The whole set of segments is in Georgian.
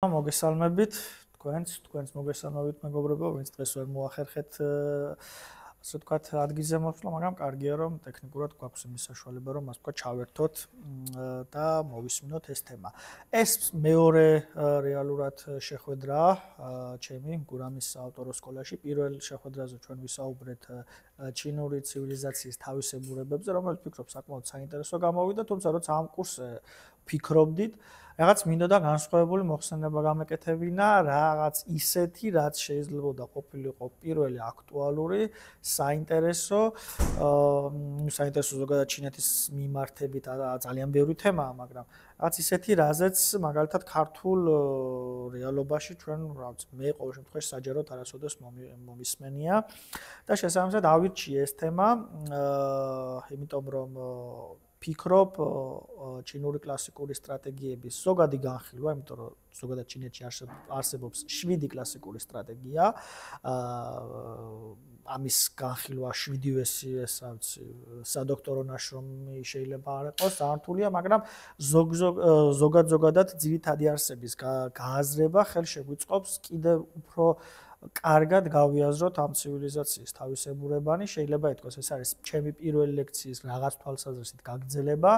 მოგესალმებით თქვენს მოგესალმებით მეგობრებო, ვინც დღეს ვერ მოახერხეთ ასე ვთქვათ ადგილზე მოსვლა, მაგრამ კარგია რომ ტექნიკურად გვაქვს იმის საშუალება რომ ასე ვთქვათ ჩავერთოთ და მოვისმინოთ ეს თემა. ეს მეორე რეალურად შეხვედრა ჩემი გურამის საავტორო სკოლაში. პირველ შეხვედრაზე ჩვენ ვისაუბრეთ ჩინური ცივილიზაციის თავისებურებებზე, რომელიც ვფიქრობ საკმაოდ საინტერესო გამოვიდა, თუმცა როცა ამ კურსზე ვფიქრობდით, რაღაც მინდოდა განსხვავებული მოხსენება გამეკეთებინა, რაღაც ისეთი, რაც შეიძლება ყოფილიყო პირველი აქტუალური, საინტერესო, ზოგადად ჩინეთის მიმართებით ძალიან ბევრი თემაა, მაგრამ რაღაც ისეთი, რაზეც მაგალითად ქართულ რეალობაში ჩვენ რაღაც მე ყოველ შემთხვევაში საჯაროდ არასოდეს მომისმენია და შესაბამისად ავირჩიე ეს თემა, იმიტომ რომ ფიქრობ ჩინური კლასიკური სტრატეგიების ზოგადი განხილვა, იმიტომ რომ ზოგადად ჩინეთში არსებობს 7 კლასიკური სტრატეგია. ამის განხილვა 7-ვე სადოქტორო ნაშრომი შეიძლება არ იყოს, საართულია, მაგრამ ზოგადად ძირითადი არსების გააზრება ხელშეგვიწყობს კიდევ უფრო კარგად გავიაზროთ ამ ცივილიზაციის თავისებურებანი. შეიძლება ითქვას, ეს არის ჩემი პირველი ლექციის რაღაც თვალსაზრისით გაგრძელება.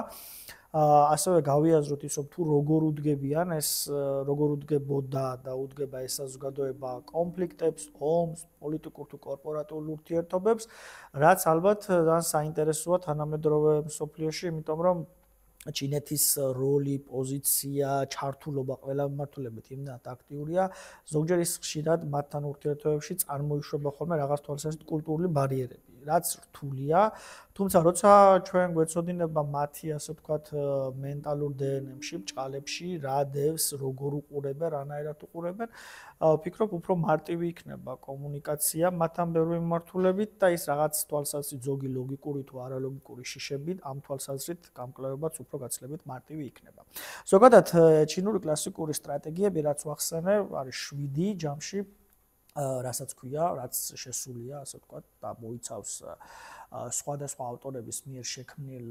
ასევე გავიაზროთ ის, რომ თუ როგორ უდგებიან ეს, როგორ უდგებოდა და უდგება ეს საზოგადოება კონფლიქტებს, ომს, პოლიტიკურ თუ კორპორატულ ურთიერთობებს, რაც ალბათ ძალიან საინტერესოა თანამედროვე მსოფლიოში, იმიტომ რომ ჩინეთის როლი, პოზიცია, ჩართულობა ყველა მიმართულებით იმდენად აქტიურია, ზოგჯერ ის ხშირად მათთან ურთიერთობებში წარმოიშვება ხოლმე რაღაც თვალსაზრისით კულტურული ბარიერები, რაც რთულია, თუმცა როცა ჩვენ გვეცოდინება მათი ასე ვთქვათ მენტალურ დნმ-ში, ბჭყალებში, რა დევს, როგორ უყურებენ, რანაირად უყურებენ, ვფიქრობ უფრო მარტივი იქნება კომუნიკაცია მათთან ბევრი მიმართულებით და ის რაღაც თვალსაზრისით ზოგი ლოგიკური თუ არალოგიკური შიშებით ამ თვალსაზრისით გამკლებებაც უფრო გაცილებით მარტივი იქნება. ზოგადად ჩინური კლასიკური სტრატეგიები, რაც ვახსენებ, არის 7 ჯამში, რასაც ქვია, რაც შესულია, ასე ვთქვათ, და მოიცავს სხვადასხვა ავტორების მიერ შექმნილ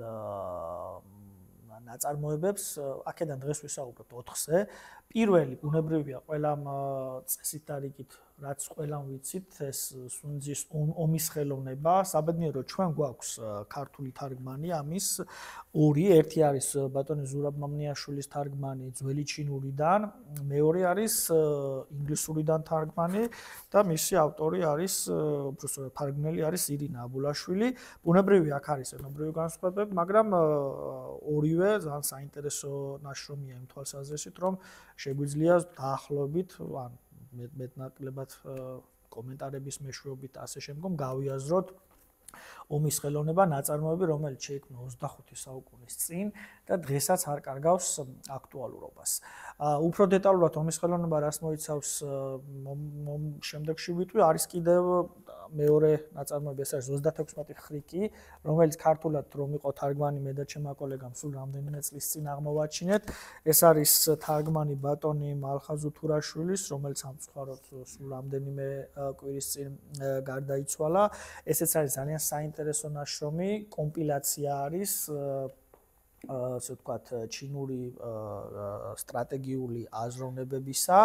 ნაწარმოებებს. აქედან დღეს ვისაუბროთ 4-ზე. პირველი, ბუნებრივია, ყველამ წესით და რიგით, რაც ყველამ ვიცით, ეს სუნძის ომის ხელოვნება. საბედნიეროდ ჩვენ გვაქვს ქართული თარგმანი ამის ორი, ერთი არის ბატონი ზურაბ მამნიაშვილის თარგმანი ძველი ჩინურიდან, მეორე არის ინგლისურიდან თარგმანი და მისი ავტორი არის, უბრალოდ თარგმნელი არის ირინა აბულაშვილი. ბუნებრივია, აქ არის ენობრივი განსხვავებები, მაგრამ ორივე ძალიან საინტერესო ნაშრომია იმ თვალსაზრისით, რომ შეგვიძლია დაახლოებით, ან მეტნაკლებად კომენტარების მეშვეობით ასე შემდგომ გავიაზროთ ომის ხელოვნება ნაწარმოები, რომელიც შეიქმნა 25 საუკუნის წინ და დღესაც არ კარგავს აქტუალურობას. უფრო დეტალურად ომის ხელოვნება რას მოიცავს შემდეგში ვიტყვი, არის კიდევ მეორე ნაწარმოები, ეს არის 36 ხრიკი, რომელიც ქართულად რომ იყო თარგმანი მე და ჩემმა კოლეგამ სულ რამდენიმე წლის წინ აღმოვაჩინეთ. ეს არის თარგმანი ბატონი მალხაზ უთურაშვილის, რომელიც სამწუხაროდ სულ რამდენიმე კვირის წინ გარდაიცვალა. ესეც არის ძალიან საინტერესო ნაშრომი, კომპილაცია არის ასე ვთქვათ ჩინური სტრატეგიული აზროვნებებისა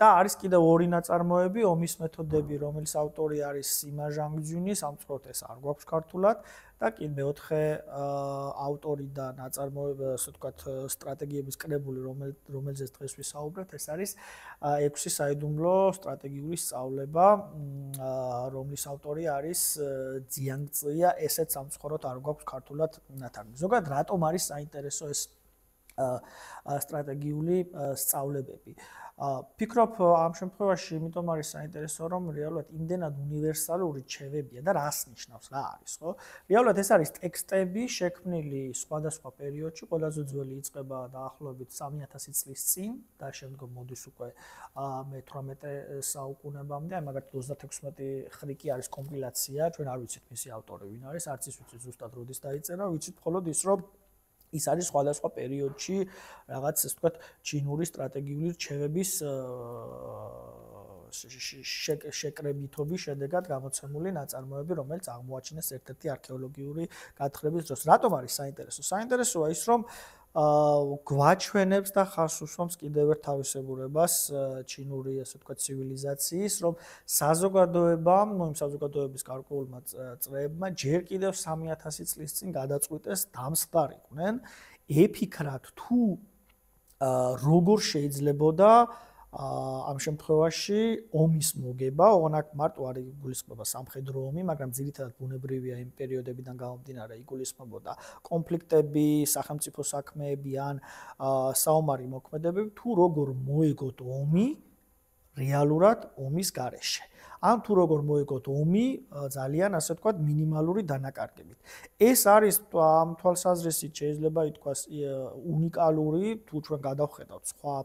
და არის კიდევ ორი ნაწარმოები, ომის მეთოდები, რომელიც ავტორი არის სიმა ჟანგჯუნი, სამწუხაროდ ეს არ გვაქვს ქართულად და კიდევ მეოთხე ავტორი და ნაწარმოები, ასე ვთქვათ, სტრატეგიების კრებული, რომელზეც დღეს ვისაუბრეთ, ეს არის 6 საიდუმლო სტრატეგიული სწავლება, რომლის ავტორი არის ძიანგწია, ესეც სამწუხაროდ არ გვაქვს ქართულად ნათარგმნი. ზოგადად, რატომ არის საინტერესო ეს სტრატეგიული სწავლებები? ფიქრობ ამ შემთხვევაში იმიტომ არის საინტერესო, რომ რეალურად იმდენად უნივერსალური ჩვევებია და რას ნიშნავს, რა არის, ხო? რეალურად ეს არის ტექსტები შექმნილი სხვადასხვა პერიოდში, ყველაზე ძველი იწყება დაახლოებით 3000 წლის წინ და შემდგომ მოდის უკვე მე-18 საუკუნემდე, მაგალითად 36 ხრიკი არის კომპილაცია, ჩვენ არ ვიცით მისი ავტორი ვინ არის, არც ის ვიცით ზუსტად როდის დაიწერა, ვიცით მხოლოდ ის, რომ ის არის სხვადასხვა პერიოდში რაღაც ასე ვთქვათ ჩინური სტრატეგიული რჩევების შეკრებითობის შედეგად გამოცემული ნაწარმოები, რომელიც აღმოაჩინეს ერთ-ერთი არქეოლოგიური გათხრების დროს. რატომ არის საინტერესო? საინტერესოა ის, რომ გვაჩვენებს და ხაზს უსვამს კიდევ ერთ თავისებურებას ჩინური ასე ვთქვათ ცივილიზაციის, რომ საზოგადოებამ, იმ საზოგადოების გარკვეულმა წრეებმა ჯერ კიდევ 3000 წლის წინ გადაწყვიტეს დამსხდარიყვნენ, ეფიქრათ თუ როგორ შეიძლებოდა ამ შემთხვევაში ომის მოგება, ოღონდ აქ მარტო არ იგულისხმება სამხედრო ომი, მაგრამ ძირითადად ბუნებრივია იმ პერიოდებიდან გამომდინარე იგულისხმებოდა კონფლიქტები, სახელმწიფო საქმეები ან საომარი მოქმედებები, თუ როგორ მოეგოთ ომი რეალურად ომის გარეშე. ან თუ როგორ მოეგოთ ომი ძალიან ასე ვთქვათ მინიმალური დანაკარგებით. ეს არის ამ თვალსაზრისით შეიძლება ითქვას უნიკალური, თუ ჩვენ გადავხედავთ სხვა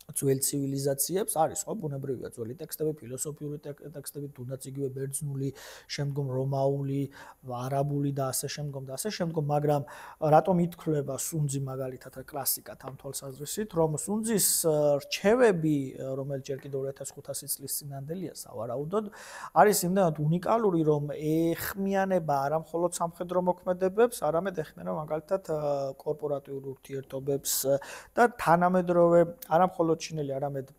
ძველ ცივილიზაციებს, არის ხო ბუნებრივია ძველი ტექსტები, ფილოსოფიური ტექსტები, თუნდაც იგივე ბერძნული, შემდგომ რომაული, არაბული და ასე შემდგომ, მაგრამ რატომ ითვლება სუნძი მაგალითად კლასიკად ამ თვალსაზრისით, რომ სუნძის რჩევები, რომელიც ჯერ კიდევ 2500 წლის წინანდელია სავარაუდოდ, არის იმდენად უნიკალური, რომ ეხმიანება არა მხოლოდ სამხედრო მოქმედებებს, არამედ ეხმიანება მაგალითად კორპორატიულ ურთიერთობებს და თანამედროვე არა მხოლოდ ჩინელი, არამედ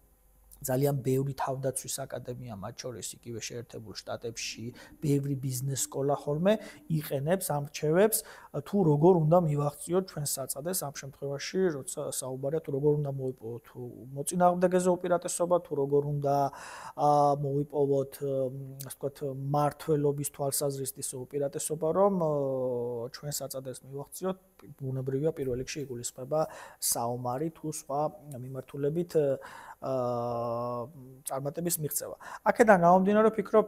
ძალიან ბევრი თავდაცვის აკადემია, მათ შორის იგივე შეერთებულ შტატებში, ბევრი ბიზნეს სკოლა ხოლმე იყენებს ამ რჩევებს, თუ როგორ უნდა მივაღწიოთ ჩვენ საწადეს ამ შემთხვევაში, როცა საუბარია თუ როგორ უნდა მოვიპოვოთ მოწინააღმდეგეზე უპირატესობა, თუ როგორ უნდა მოვიპოვოთ, ასე ვთქვათ, მართლობის თვალსაზრისით ისე უპირატესობა, რომ ჩვენ საწადეს მივაღწიოთ, ბუნებრივია პირველ რიგში იგულისხმება საომარი თუ სხვა მიმართულებით წარმატების მიღწევა. აქედან გამომდინარე ვფიქრობ,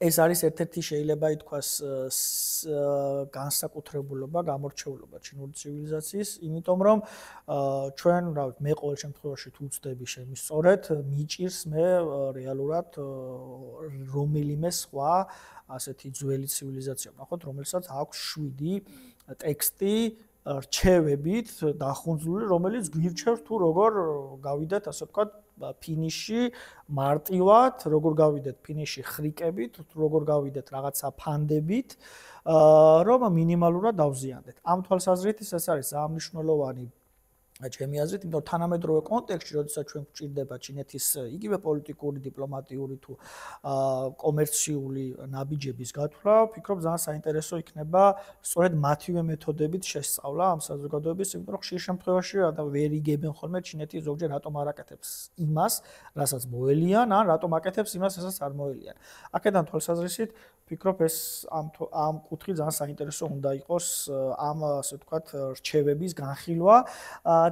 ეს არის ერთ-ერთი შეიძლება ითქვას განსაკუთრებულობა, გამორჩეულობა ჩინური ცივილიზაციის, იმიტომ რომ ჩვენ, რა ვიცი, მე ყოველ შემთხვევაში თუ ვწდები შემისწორეთ, მიჭირს მე რეალურად რომელიმე სხვა ასეთი ძველი ცივილიზაცია, ნახოთ, რომელსაც აქვს 7 ტექსტი რჩევებით დახუნძლული, რომელიც გვირჩევს თუ როგორ გავიდეთ, ასე ვთქვათ, ფინიში მარტივად, როგორ გავიდეთ ფინიში ხრიკებით, როგორ გავიდეთ რაღაცა ფანდებით, რომ მინიმალურად დავზიანდეთ. ამ თვალსაზრისით ეს არის მნიშვნელოვანი ჩემი აზრით, იმიტომ რომ თანამედროვე კონტექსტში, როდესაც ჩვენ გვჭირდება ჩინეთის იგივე პოლიტიკური, დიპლომატიური თუ კომერციული ნაბიჯების გათვლა, ვფიქრობ ძალიან საინტერესო იქნება სწორედ მათივე მეთოდებით შესწავლა ამ საზოგადოების, იმიტომ რომ ხშირ შემთხვევაში ვერ იგებენ ხოლმე ჩინეთი ზოგჯერ რატომ არ აკეთებს იმას, რასაც მოელიან, ან რატომ აკეთებს იმას, რასაც არ მოელიან. აქედან თვალსაზრისით ვფიქრობ ეს ამ კუთხით ძალიან საინტერესო უნდა იყოს ამ ასე ვთქვათ რჩევების განხილვა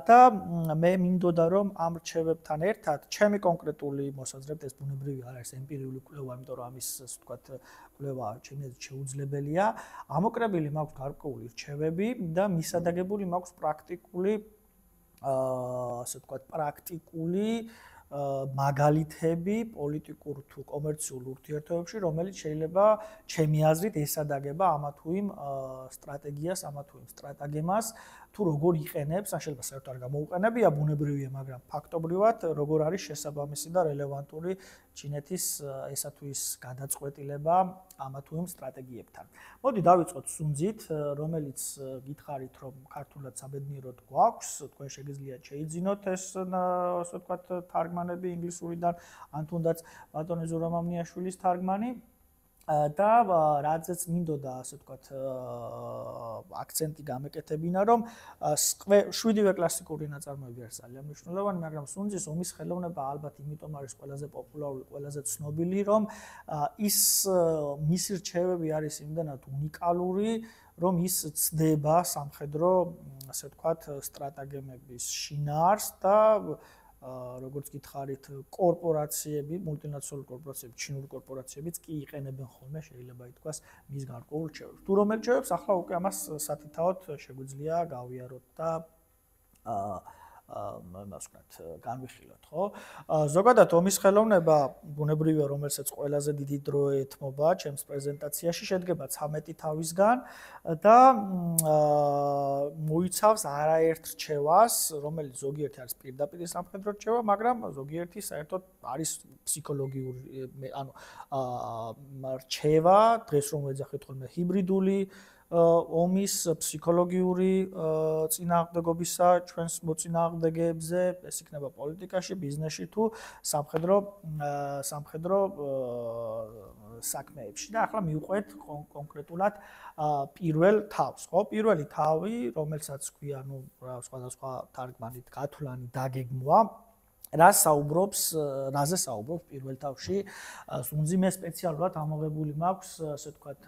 და მე მინდოდა რომ ამ რჩევებთან ერთად ჩემი კონკრეტული მოსაზრებით ეს ბუნებრივი არ არის ემპირიული კვლევა, იმიტომ რომ ამის ასე ვთქვათ კვლევა ჩემი აზრით შეუძლებელია. ამოკრებილი მაქვს გარკვეული რჩევები და მისადაგებული მაქვს პრაქტიკული ასე ვთქვათ პრაქტიკული მაგალითები პოლიტიკურ თუ კომერციულ ურთიერთობებში, რომელიც შეიძლება ჩემი აზრით ესადაგება ამა თუ იმ სტრატეგიას, ამა თუ იმ სტრატაგემას, თუ როგორ იყენებს, ან შეიძლება საერთოდ არ გამოუყენებია ბუნებრივია, მაგრამ ფაქტობრივად როგორ არის შესაბამისი და რელევანტური ჩინეთის ესა თუ ის გადაწყვეტილება ამა თუ იმ სტრატეგიებთან. მოდი დავიწყოთ სუნძით, რომელიც გითხარით, რომ ქართულად საბედნიეროდ გვაქვს, თქვენ შეგიძლიათ შეიძინოთ ეს ასე ვთქვათ თარგმანები ინგლისურიდან, ან თუნდაც ბატონი ზურაბ მამნიაშვილის თარგმანი. და რაზეც მინდოდა ასე ვთქვათ აქცენტი გამეკეთებინა, რომ 7-ვე კლასიკური ნაწარმოები არის ძალიან მნიშვნელოვანი, მაგრამ სუნძის ომის ხელოვნება ალბათ იმიტომ არის ყველაზე პოპულარული, ყველაზე ცნობილი, რომ ის მისი რჩევები არის იმდენად უნიკალური, რომ ის ცდება სამხედრო ასე ვთქვათ სტრატეგემების შინაარს და როგორც გითხარით, კორპორაციები, მულტინაციონალური კორპორაციები, ჩინური კორპორაციებიც კი იყენებენ ხოლმე, შეიძლება ითქვას, მის გარკვეულ რჩევებს. თუ რომელ რჩევებს, ახლა უკვე ამას სათითაოდ შეგვიძლია გავიაროთ და იმას ვთქვათ, განვიხილოთ, ხო? ზოგადად ომის ხელოვნება, ბუნებრივია, რომელსაც ყველაზე დიდი დრო ეთმობა ჩემს პრეზენტაციაში, შედგება 13 თავისგან და მოიცავს არაერთ რჩევას, რომელიც ზოგიერთი არის პირდაპირ სამხედრო რჩევა, მაგრამ ზოგიერთი საერთოდ არის ფსიქოლოგიური, ანუ რჩევა, დღეს რომ ეძახით ხოლმე ჰიბრიდული ომის ფსიქოლოგიური წინააღმდეგობისა ჩვენს მოწინააღმდეგეებზე, ეს იქნება პოლიტიკაში, ბიზნესში თუ სამხედრო საქმეებში. და ახლა მივყვეთ კონკრეტულად პირველ თავს, ხო? პირველი თავი, რომელსაც ქვია, სხვადასხვა თარგმანით გათვლანი დაგეგმვა, რაზე საუბრობს პირველ თავში სუნძი. მე სპეციალურად ამოღებული მაქვს, ასე ვთქვათ,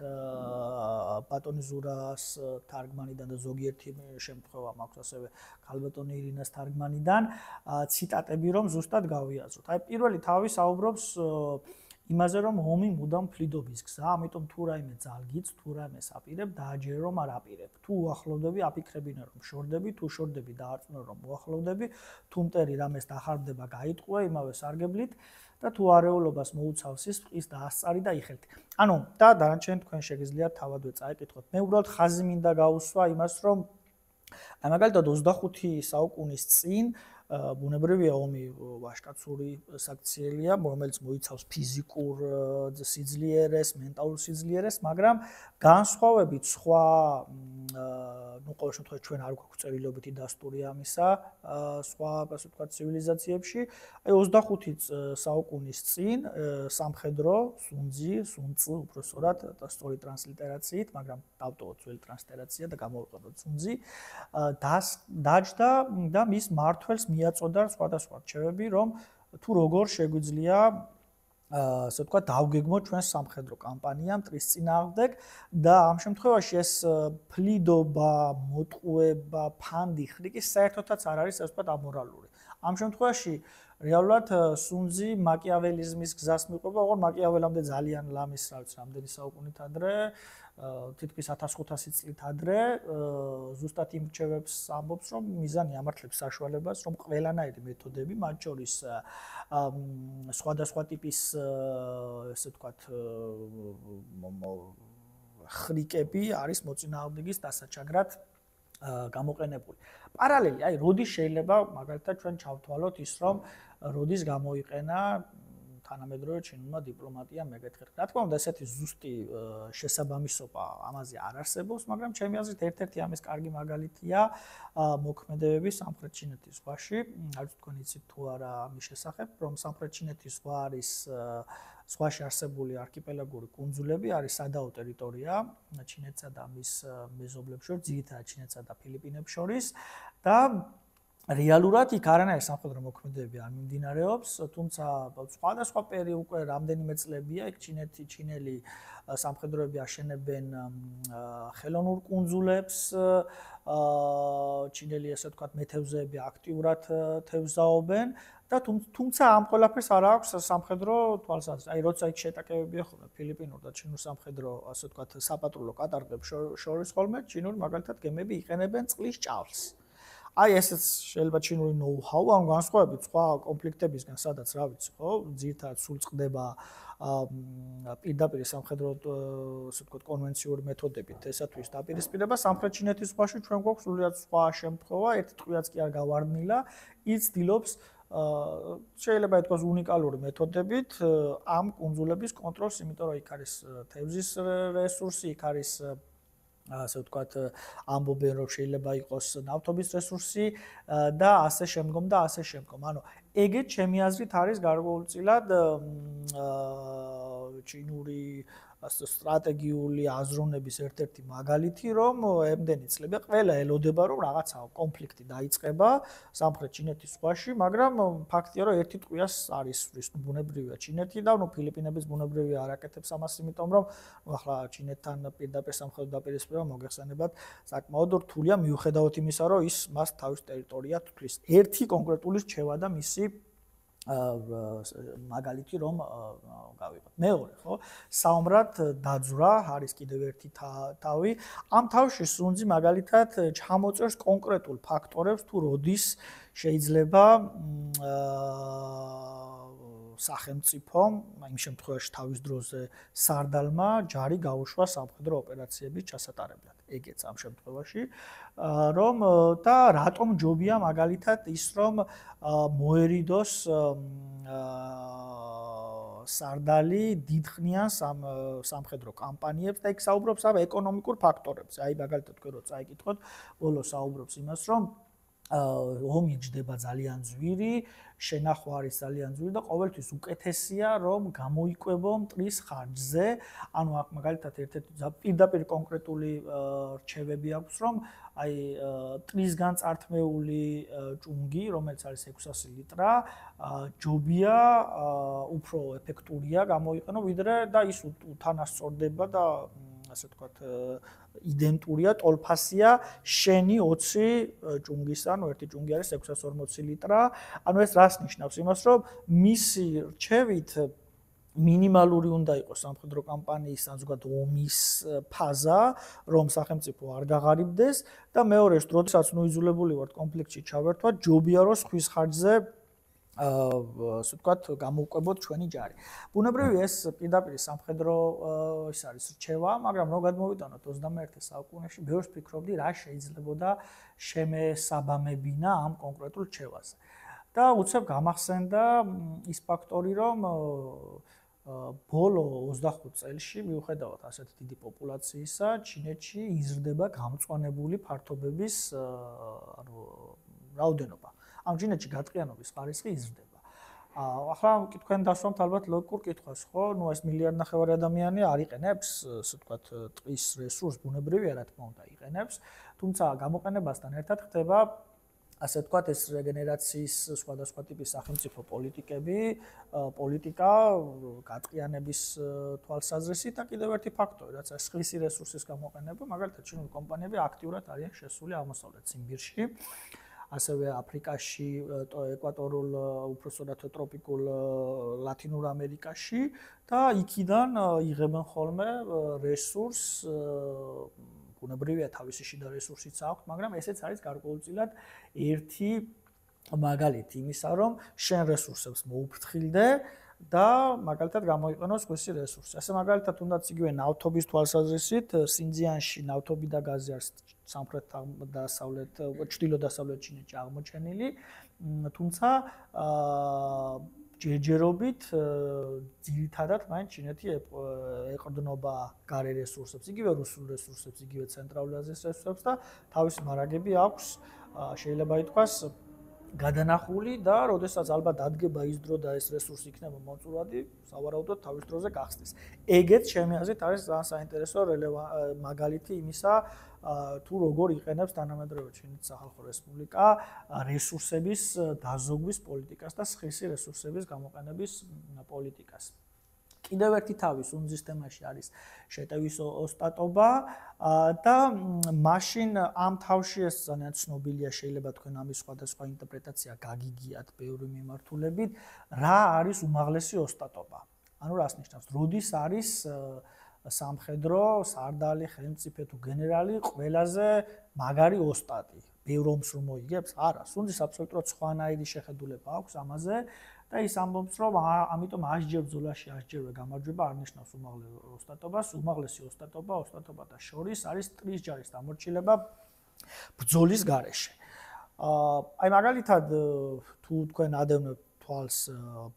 ბატონი ზურას თარგმანიდან და ზოგიერთი შემთხვევა მაქვს ასევე ქალბატონი ირინას თარგმანიდან ციტატები, რომ ზუსტად გავიაზროთ. აი, პირველი თავი საუბრობს იმაზე, რომ ომი მუდამ ფლიდობის გზა, ამიტომ თუ რაიმე ძალგიც, თუ რაიმე აპირებ, დააჯერო რომ არ აპირებ. თუ უახლოვდები, აფიქრებინე რომ შორდები, თუ შორდები დაარწმუნე რომ უახლოვდები, თუ მტერი რამეს დახარდება, გაიტყუე იმავე სარგებლით და თუ არეულობას მოუცავს ის წყის დაასწარი და იხელთი. ანუ და დანარჩენი თქვენ შეგიძლიათ თავადვე წაიკითხოთ. მე უბრალოდ ხაზი მინდა გავუსვა იმას, რომ აი მაგალითად 25 საუკუნის წინ ბუნებრივია ომი ვაჟკაცური საქციელია, რომელიც მოიცავს ფიზიკურ სიძლიერეს, მენტალურ სიძლიერეს, მაგრამ განსხვავებით სხვა ყოველ შემთხვევაში ჩვენ არ გვაქვს წერილობითი დასტური ამისა, სხვა ასე ვთქვათ ცივილიზაციებში, აი 25 საუკუნის წინ სამხედრო სუნძი, უпроსტად სწორი ტრანსლიტერაციით, მაგრამ დავტოვოთ ძველი ტრანსლიტერაცია და გამოვიყენოთ სუნძი, დაჯდა და მის მმართველს მიაწოდა სხვადასხვა რჩევები, რომ თუ როგორ შეგვიძლია ასე ვთქვათ, დავგეგმოთ ჩვენს სამხედრო კამპანია მტრის წინააღმდეგ და ამ შემთხვევაში ეს ფლიდობა, მოტყუება, ფანდი, ხრიკი საერთოდაც არ არის ასე ვთქვათ ამორალური. ამ შემთხვევაში რეალურად სუნძი მაკიაველიზმის გზას მიყვება, ოღონდ მაკიაველამდე ძალიან ლამის, რა ვიცი, რამდენი საუკუნით ადრე, თითქმის 1500 წლით ადრე, ზუსტად იმ რჩევებს ამბობს, რომ მიზანი ამართლებს საშუალებას, რომ ყველანაირი მეთოდები, მათ შორის სხვადასხვა ტიპის, ესე ვთქვათ, ხრიკები არის მოწინააღმდეგის დასაჩაგრად გამოყენებული. პარალელი, აი, როდის შეიძლება მაგალითად ჩვენ ჩავთვალოთ ის, რომ როდის გამოიყენა თანამედროვე ჩინურმა დიპლომატიამ მეგეთქეთ. რა თქმა უნდა, ესეთი ზუსტი შესაბამისობა ამაზე არ არსებობს, მაგრამ ჩემი აზრით ერთ-ერთი ამის კარგი მაგალითია მოქმედებები სამხრეთ ჩინეთის ზღვაში. არ ვიცი თქვენ იცით თუ არა ამის შესახებ, რომ სამხრეთ ჩინეთის ზღვა არის ზღვაში არსებული არქიპელაგური კუნძულები, არის სადაო ტერიტორია ჩინეთსა და მის მეზობლებს შორის, ძირითადად ჩინეთსა და ფილიპინებს შორის და რეალურად იქ არანაირი სამხედრო მოქმედებები არ მიმდინარეობს, თუმცა სხვადასხვა პერიოდი უკვე რამდენიმე წლებია იქ ჩინელი სამხედროები აშენებენ ხელოვნურ კუნძულებს, ჩინელი ასე ვთქვათ მეთევზეები აქტიურად თევზაობენ და თუმცა ამ ყველაფერს არ აქვს სამხედრო თვალსაზრისით. აი როცა იქ შეტაკებები ეხება ფილიპინურ და ჩინურ სამხედრო ასე ვთქვათ საპატრულო კატარღებს შორის ხოლმე ჩინური მაგალითად გემები იყენებენ წყლის ჭავლს. აი ესეც შეიძლება ჩინური ნოუ-ჰაუ, ან განსხვავებით სხვა კონფლიქტებისგან, სადაც რა ვიცი, ხო, ძირითადად სულ წყდება პირდაპირ სამხედრო ასე ვთქვათ კონვენციური მეთოდებით ესათვის დაპირისპირება. სამხრეთ ჩინეთის ზღვაში ჩვენ გვაქვს სრულიად სხვა შემთხვევა, ერთი ტყვიაც კი არ გავარდნილა, ის ცდილობს შეიძლება ითქვას უნიკალური მეთოდებით ამ კუნძულების კონტროლს, იმიტომ რომ იქ არის თევზის რესურსი, იქ არის ასე ვთქვათ, ამბობენ რომ შეიძლება იყოს ნავთობის რესურსი და ასე შემდგომ და ასე შემდგომ. ანუ ეგეც ჩემი აზრით არის გარკვეულწილად ჩინური სტრატეგიული აზროვნების ერთ-ერთი მაგალითი, რომ ემდენი წლები ყველა ელოდება, რომ რაღაცა კონფლიქტი დაიწყება სამხრეთ ჩინეთის ზღვაში, მაგრამ ფაქტია, რომ ერთი ტყვიას არის სვრის ბუნებრივია ჩინეთი და ფილიპინების ბუნებრივია არ აკეთებს ამას, იმიტომ რომ ახლა ჩინეთთან პირდაპირ სამხედრო დაპირისპირება მოგეხსენებათ, საკმაოდ რთულია მიუხედავად იმისა, რომ ის მას თავის ტერიტორია თვლის. ერთი კონკრეტული რჩევა და მისი მაგალითი რომ გავიყოთ. მეორე, ხო? საომრად დაძვრა არის კიდევ ერთი თავი. ამ თავში სუნძი მაგალითად ჩამოწერს კონკრეტულ ფაქტორებს თუ როდის შეიძლება სახელმწიფომ, იმ შემთხვევაში თავის დროზე სარდალმა ჯარი გაუშვა სამხედრო ოპერაციების ჩასატარებლად. ეგეც ამ შემთხვევაში, რომ და რატომ ჯობია მაგალითად ის, რომ მოერიდოს სარდალი დიდხნიან სამხედრო კამპანიებს და იქ საუბრობს ამ ეკონომიკურ ფაქტორებზე. აი მაგალითად თქვენ რო წაიკითხოთ, ბოლო საუბრობს იმას, რომ ომი ჯდება ძალიან ძვირი, შენახვა არის ძალიან ძვირი და ყოველთვის უკეთესია რომ გამოიკვებო მტრის ხარჯზე. ანუ აქ მაგალითად ერთ-ერთი პირდაპირ კონკრეტული რჩევები აქვს, რომ აი მტრისგან წართმეული ჭუნგი, რომელიც არის 600 ლიტრა, ჯობია უფრო ეფექტურია გამოიყენო ვიდრე და ის უთანასწორდება და ასე ვთქვათ იდენტურია ტოლფასია შენი 20 ჭუნგისა, ანუ ერთი ჭუნგი არის 640 ლიტრა. ანუ ეს რას ნიშნავს? იმას, რომ მისი რჩევით მინიმალური უნდა იყოს სამხედრო კამპანიის ან ზოგადად ომის ფაზა, რომ სახელმწიფო არ გაღარიბდეს და მეორეს, როდესაც ნუიზულებული ვართ კონფლიქტში ჩავერთვათ, ჯობია რომ სხვის ხარჯზე ასე ვთქვათ, გამოვყვებოთ ჩვენი ჯარი. ბუნებრივია ეს პირდაპირ სამხედრო ის არის რჩევა, მაგრამ რო გადმოვიტანოთ 21 საუკუნეში, ბევრს ფიქრობდი, რა შეიძლებოდა შემესაბამებინა ამ კონკრეტულ რჩევაზე. და უცებ გამახსენდა ის ფაქტორი, რომ ბოლო 25 წელში, მიუხედავად ასეთ დიდი პოპულაციისა, ჩინეთში იზრდება გამწვანებული ფართობების ანუ რაოდენობა. ამ ჩინეთში გაწყიანობის ხარისხი იზრდება. ახლა თქვენ დასვამთ ალბათ ლოგიკურ კითხვას, ხო? ნუ ეს მილიარდნახევარი ადამიანი არ იყენებს, ასე ვთქვათ, ტყის რესურსს, ბუნებრივია, რა თქმა უნდა, იყენებს, თუმცა გამოყენებასთან ერთად ხდება ასე ვთქვათ, ეს რეგენერაციის სხვადასხვა ტიპის სახელმწიფო პოლიტიკა, გაწყიანების თვალსაზრისით და კიდევ ერთი ფაქტორი, რაც არის სხვისი რესურსის გამოყენება, მაგალითად ჩინური კომპანიები აქტიურად არიან შესული აღმოსავლეთ ციმბირში. ასევე აფრიკაში, ეკვატორულ, უпроსტად ტროპიკულ ლათინურ ამერიკაში და იქიდან იღებენ ხოლმე რესურსს, ბუნებრივია თავისი შიდა რესურსიც აქვს, მაგრამ ესეც არის გარკვეულწილად ერთი მაგალითი იმისა, რომ შენ რესურსებს მოუფრთხილდე და მაგალითად გამოიყენო სხვისი რესურსი. ასე მაგალითად თუნდაც იგივე ნავთობის თვალსაზრისით, სინძიანში ნავთობი და გაზი არის სამხრეთ-დასავლეთ, ჩრდილო-დასავლეთ ჩინეთში აღმოჩენილი, თუმცა ჯერჯერობით ძირითადად მაინც ჩინეთი ეყრდნობა გარე რესურსებს, იგივე რუსულ რესურსებს, იგივე ცენტრალური აზიის რესურსებს და თავისი მარაგები აქვს, შეიძლება ითქვას, გადანახული და როდესაც ალბათ დადგება ის დრო და ეს რესურსი იქნება მოწურვადი, სავარაუდოდ თავის დროზე გახსნის. ეგეც ჩემი აზრით არის ძალიან საინტერესო მაგალითი იმისა, თუ როგორ იყენებს თანამედროვე ჩინეთის სახალხო რესპუბლიკა რესურსების დაზოგვის პოლიტიკას და სხვისი რესურსების გამოყენების პოლიტიკას. კიდევ ერთი თავი სუნძის თემაში არის შეტევის ოსტატობა და მაშინ ამ თავში ეს ძალიან ცნობილია, შეიძლება თქვენ ამის სხვადასხვა ინტერპრეტაცია გაგიგიათ ბევრი მიმართულებით, რა არის უმაღლესი ოსტატობა. ანუ რას ნიშნავს? როდის არის სამხედრო, სარდალი, ხელმწიფე თუ გენერალი ყველაზე მაგარი ოსტატი? ბევრ ომს რომ მოიგებს? არა, სუნძის აბსოლუტურად სხვანაირი შეხედულება აქვს ამაზე. და ის ამბობს, რომ ამიტომ 100 ბრძოლაში 100 გამარჯვება არ ნიშნავს უმაღლეს ოსტატობას, უმაღლესი ოსტატობათა შორის არის ტრის ჯარის დამორჩილება ბრძოლის გარეშე. აი მაგალითად თუ თქვენ ადევნებთ თვალს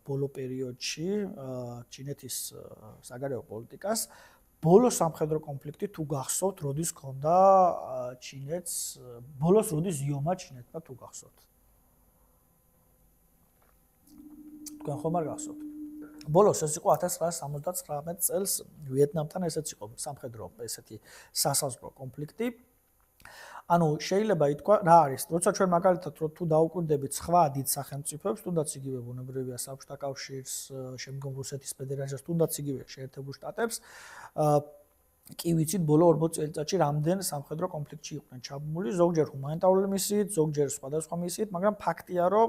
ბოლო პერიოდში ჩინეთის საგარეო პოლიტიკას, ბოლო სამხედრო კონფლიქტი თუ გახსოვთ, როდის ჰქონდა ჩინეთს, ბოლოს როდის ზიომა ჩინეთმა თუ გახსოვთ. თქვენ ხომ არ გახსოვთ? ბოლოს ეს იყო 1979 წელს ვიეტნამთან ესეც იყო სამხედრო ესეთი სასაზღვრო კონფლიქტი. ანუ შეიძლება ითქვა, რა არის, როცა ჩვენ მაგალითად თუ დაუკვირდებით სხვა დიდ სახელმწიფოებს, თუნდაც იგივე ბუნებრივია საბჭოთა კავშირს, შემდგომ რუსეთის ფედერაციას, თუნდაც იგივე შეერთებულ შტატებს, კი ვიცით ბოლო 40 წელიწადში რამდენ სამხედრო კონფლიქტში იყვნენ ჩაბმული, ზოგჯერ ჰუმანიტარული მისიით, ზოგჯერ სხვადასხვა მისიით, მაგრამ ფაქტია, რომ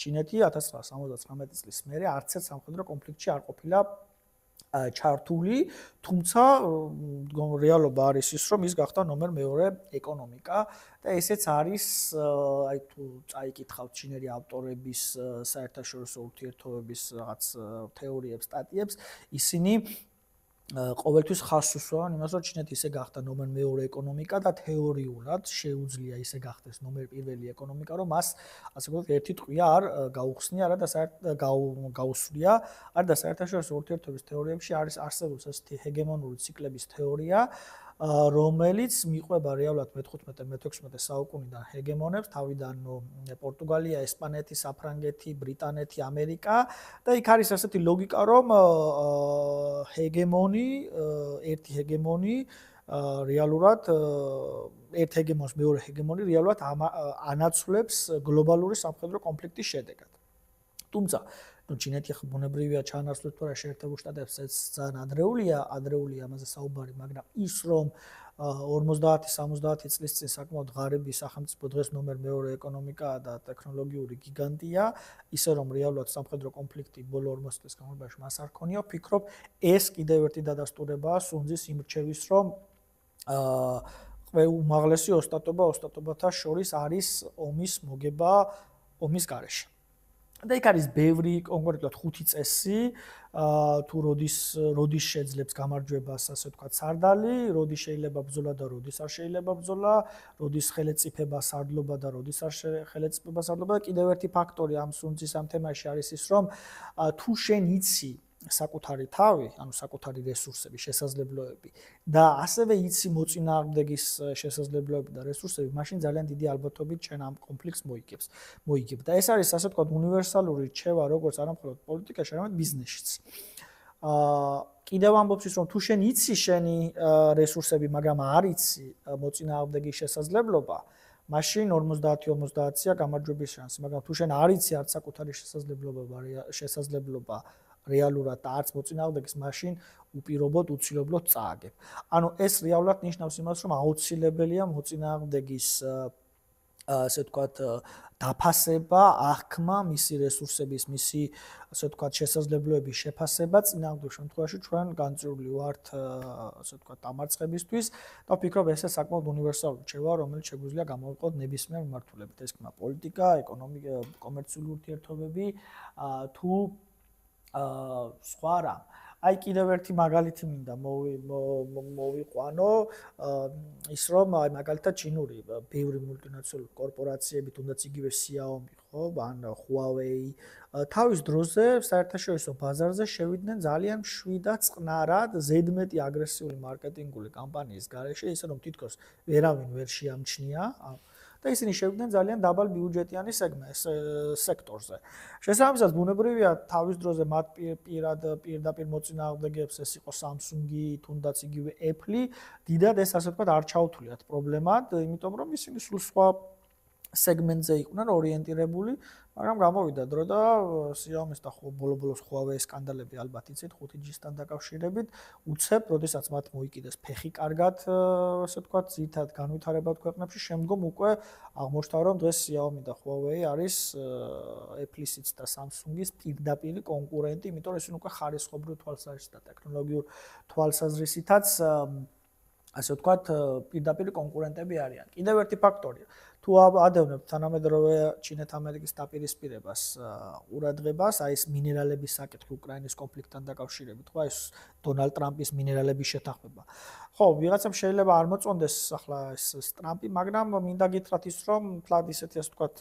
ჩინეთი 1979 წლის მერე არც ერთ სამხედრო კონფლიქტში არ ყოფილა ჩართული, თუმცა რეალობა არის ის, რომ ის გახდა ნომერ მეორე ეკონომიკა და ესეც არის, აი თუ წაიკითხავთ ჩინელი ავტორების საერთაშორისო ურთიერთობების რაღაც თეორიებს, სტატიებს, ისინი ყოველთვის ხაზს უსვამენ იმას, რომ ჩინეთი ისე გახდა ნომერ მეორე ეკონომიკა და თეორიულად შეუძლია ისე გახდეს ნომერ პირველი ეკონომიკა, რომ მას ასე ვთქვათ, ერთი ტყვია არ გაუხსნია, არა და გაუსვლია, არა და საერთაშორისო ურთიერთობის თეორიებში არის არსებობს ესეთი ჰეგემონური ციკლების თეორია, რომელიც მიყვება რეალურად მე-15-მე-16 საუკუნიდან ჰეგემონებს, თავიდან პორტუგალია, ესპანეთი, საფრანგეთი, ბრიტანეთი, ამერიკა და იქ არის ასეთი ლოგიკა, რომ ერთი ჰეგემონი რეალურად ერთ ჰეგემონს მეორე ჰეგემონი რეალურად ანაცვლებს გლობალური სამხედრო კონფლიქტის შედეგად. თუმცა ჩინეთი ხო ბუნებრივია ჩაანაცვლებს თუ რა შეერთებულ შტატებს ეს ძალიან ადრეულია ამაზე საუბარი, მაგრამ ის რომ 50-70 წლის წინ საკმაოდ ღარიბი სახელმწიფო დღეს ნომერ მეორე ეკონომიკაა და ტექნოლოგიური გიგანტია, ისე რომ რეალურად სამხედრო კონფლიქტი ბოლო 40 წლის განმავლობაში მას არ ქონია, ვფიქრობ, ეს კიდევ ერთი დადასტურებაა სუნძის იმრჩევის, რომ უმაღლესი ოსტატობათა შორის არის ომის მოგება ომის გარეშე. და იქ არის ბევრი კონკრეტულად 5 წესი, თუ როდის შეძლებს გამარჯვებას, ასე ვთქვათ, სარდალი, როდის შეიძლება ბრძოლა და როდის არ შეიძლება ბრძოლა, როდის ხელეწიფება სარდლობა და როდის არ ხელეწიფება სარდლობა და კიდევ ერთი ფაქტორი ამ სუნძის ამ თემაში არის ის, რომ თუ შენ იცი საკუთარი თავი, ანუ საკუთარი რესურსები, შესაძლებლობები და ასევე იცი მოწინააღმდეგის შესაძლებლობები და რესურსები, მაშინ ძალიან დიდი ალბათობით შენ ამ კონფლიქტს მოიგებ. და ეს არის ასე ვთქვათ უნივერსალური რჩევა, როგორც არა მხოლოდ პოლიტიკაში, არამედ ბიზნესშიც. კიდევ ამბობს ის, რომ თუ შენ იცი შენი რესურსები, მაგრამ არ იცი მოწინააღმდეგის შესაძლებლობა, მაშინ 50-50-ია გამარჯვების შანსი, მაგრამ თუ შენ არ იცი არც საკუთარი შესაძლებლობა რეალურად და არც მოწინააღმდეგის, მაშინ უპირობოდ უცილებლად წააგებ. ანუ ეს რეალურად ნიშნავს იმას, რომ აუცილებელია მოწინააღმდეგის ასე ვთქვათ დაფასება, აღქმა, მისი რესურსების, მისი ასე ვთქვათ შესაძლებლობების შეფასება, წინააღმდეგ შემთხვევაში ჩვენ განწირული ვართ ასე ვთქვათ დამარცხებისთვის და ვფიქრობ, ეს საკმაოდ უნივერსალური რჩევა, რომელიც შეგვიძლია გამოვიყოთ ნებისმიერ მიმართულებით. ეს იქნება პოლიტიკა, ეკონომიკა, კომერციული ურთიერთობები, თუ სხვა რამ. აი კიდევ ერთი მაგალითი მინდა მოვიყვანო, ის რომ აი მაგალითად ჩინური ბევრი მულტინაციონალური კორპორაციები, თუნდაც იგივე Xiaomi, ხო, ან Huawei, თავის დროზე საერთაშორისო ბაზარზე შევიდნენ ძალიან მშვიდად, წყნარად, ზედმეტი აგრესიული მარკეტინგული კამპანიის გარეშე, ისე რომ თითქოს ვერავინ ვერ შეამჩნია და ისინი შევიდნენ ძალიან დაბალ ბიუჯეტიანი სექტორზე. შესაბამისად, ბუნებრივია თავის დროზე მათ პირდაპირ მოწინააღმდეგეებს ეს იყო Samsung-ი, თუნდაც იგივე Apple-ი, დიდად ეს ასე ვთქვათ არ ჩაუთვლიათ პრობლემად, იმიტომ რომ ისინი სულ სხვა სეგმენტზე იყვნენ ორიენტირებული, მაგრამ გამოვიდა დრო და Xiaomi-ს და ბოლო-ბოლოს Huawei სკანდალები ალბათ იცით 5G-სთან დაკავშირებით, უცებ, როდესაც მათ მოიკიდეს ფეხი კარგად, ასე ვთქვათ, ძირითადად განვითარებად ქვეყნებში, შემდგომ უკვე აღმოჩნდა, რომ დღეს Xiaomi და Huawei არის Apple-ის და Samsung-ის პირდაპირი კონკურენტი, იმიტომ რომ ისინი უკვე ხარისხობრივ თვალსაზრისით და ტექნოლოგიურ თვალსაზრისითაც ასე ვთქვათ, პირდაპირი კონკურენტები არიან. კიდევ ერთი ფაქტორია. თუ ადევნებთ თანამედროვე ჩინეთ-ამერიკის დაპირისპირებას, ყურადღებას, აი ეს მინერალების საკითხი უკრაინის კონფლიქტთან დაკავშირებით, ხო, ეს დონალდ ტრამპის მინერალების შეთანხმება. ხო, ვიღაცამ შეიძლება არ მოწონდეს ახლა ეს ტრამპი, მაგრამ მინდა გითხრათ ის, რომ თლად ისეთი ასე ვთქვათ,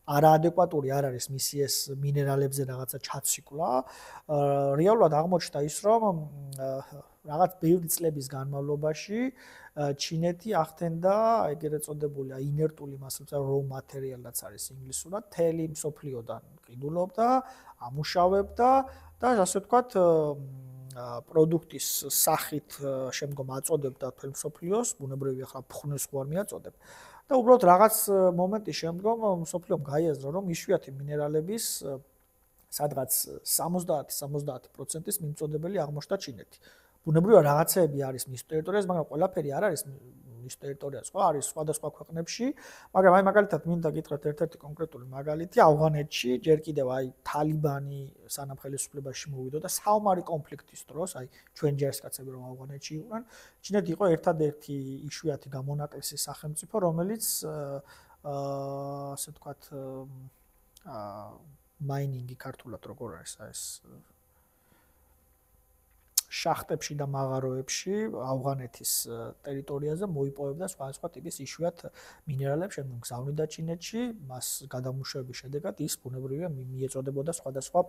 არაადეკვატური არ არის მისი ეს მინერალებზე რაღაცა ჩაციკლა. რეალურად აღმოჩნდა ის, რომ რაღაც ბევრი წლების განმავლობაში ჩინეთი ახდენდა ეგრეთ წოდებული ინერტული მასალა, raw material-აც არის ინგლისურად, თელი მსოფლიოდან ყიდულობდა, ამუშავებდა და ასე ვთქვათ პროდუქტის სახით შემდგომ აწოდებდა თელ მსოფლიოს, ბუნებრივია ახლა ფხნის ხო არ მიაწოდებ. და უბრალოდ რაღაც მომენტის შემდგომ მსოფლიომ გაიაზრა, რომ იშვიათი მინერალების სადღაც 70-70%-ის მიმწოდებელი აღმოჩნდა ჩინეთი. ბუნებრივია რაღაცეები არის მის ტერიტორიაზე, მაგრამ ყველაფერი არ არის მის ტერიტორიაზე, ხო, არის სხვადასხვა ქვეყნებში, მაგრამ აი მაგალითად მინდა გითხრათ ერთ-ერთი კონკრეტული მაგალითი, ავღანეთში ჯერ კიდევ აი თალიბანი სანამ ხელისუფლებაში მოვიდა და საომარი კონფლიქტის დროს, აი ჩვენ ჯარისკაცები რომ ავღანეთში იყვნენ, ჩინეთი იყო ერთადერთი იშვიათი გამონაკლისი სახელმწიფო, რომელიც ასე ვთქვათ მაინინგი ქართულად როგორ არის ეს შახტებში და მაღაროებში ავღანეთის ტერიტორიაზე მოიპოვებდა სხვადასხვა ტიპის იშვიათ მინერალებს, შემდგომ გზავნიდა ჩინეთში, მას გადამუშავების შედეგად ის ბუნებრივია მიეწოდებოდა სხვადასხვა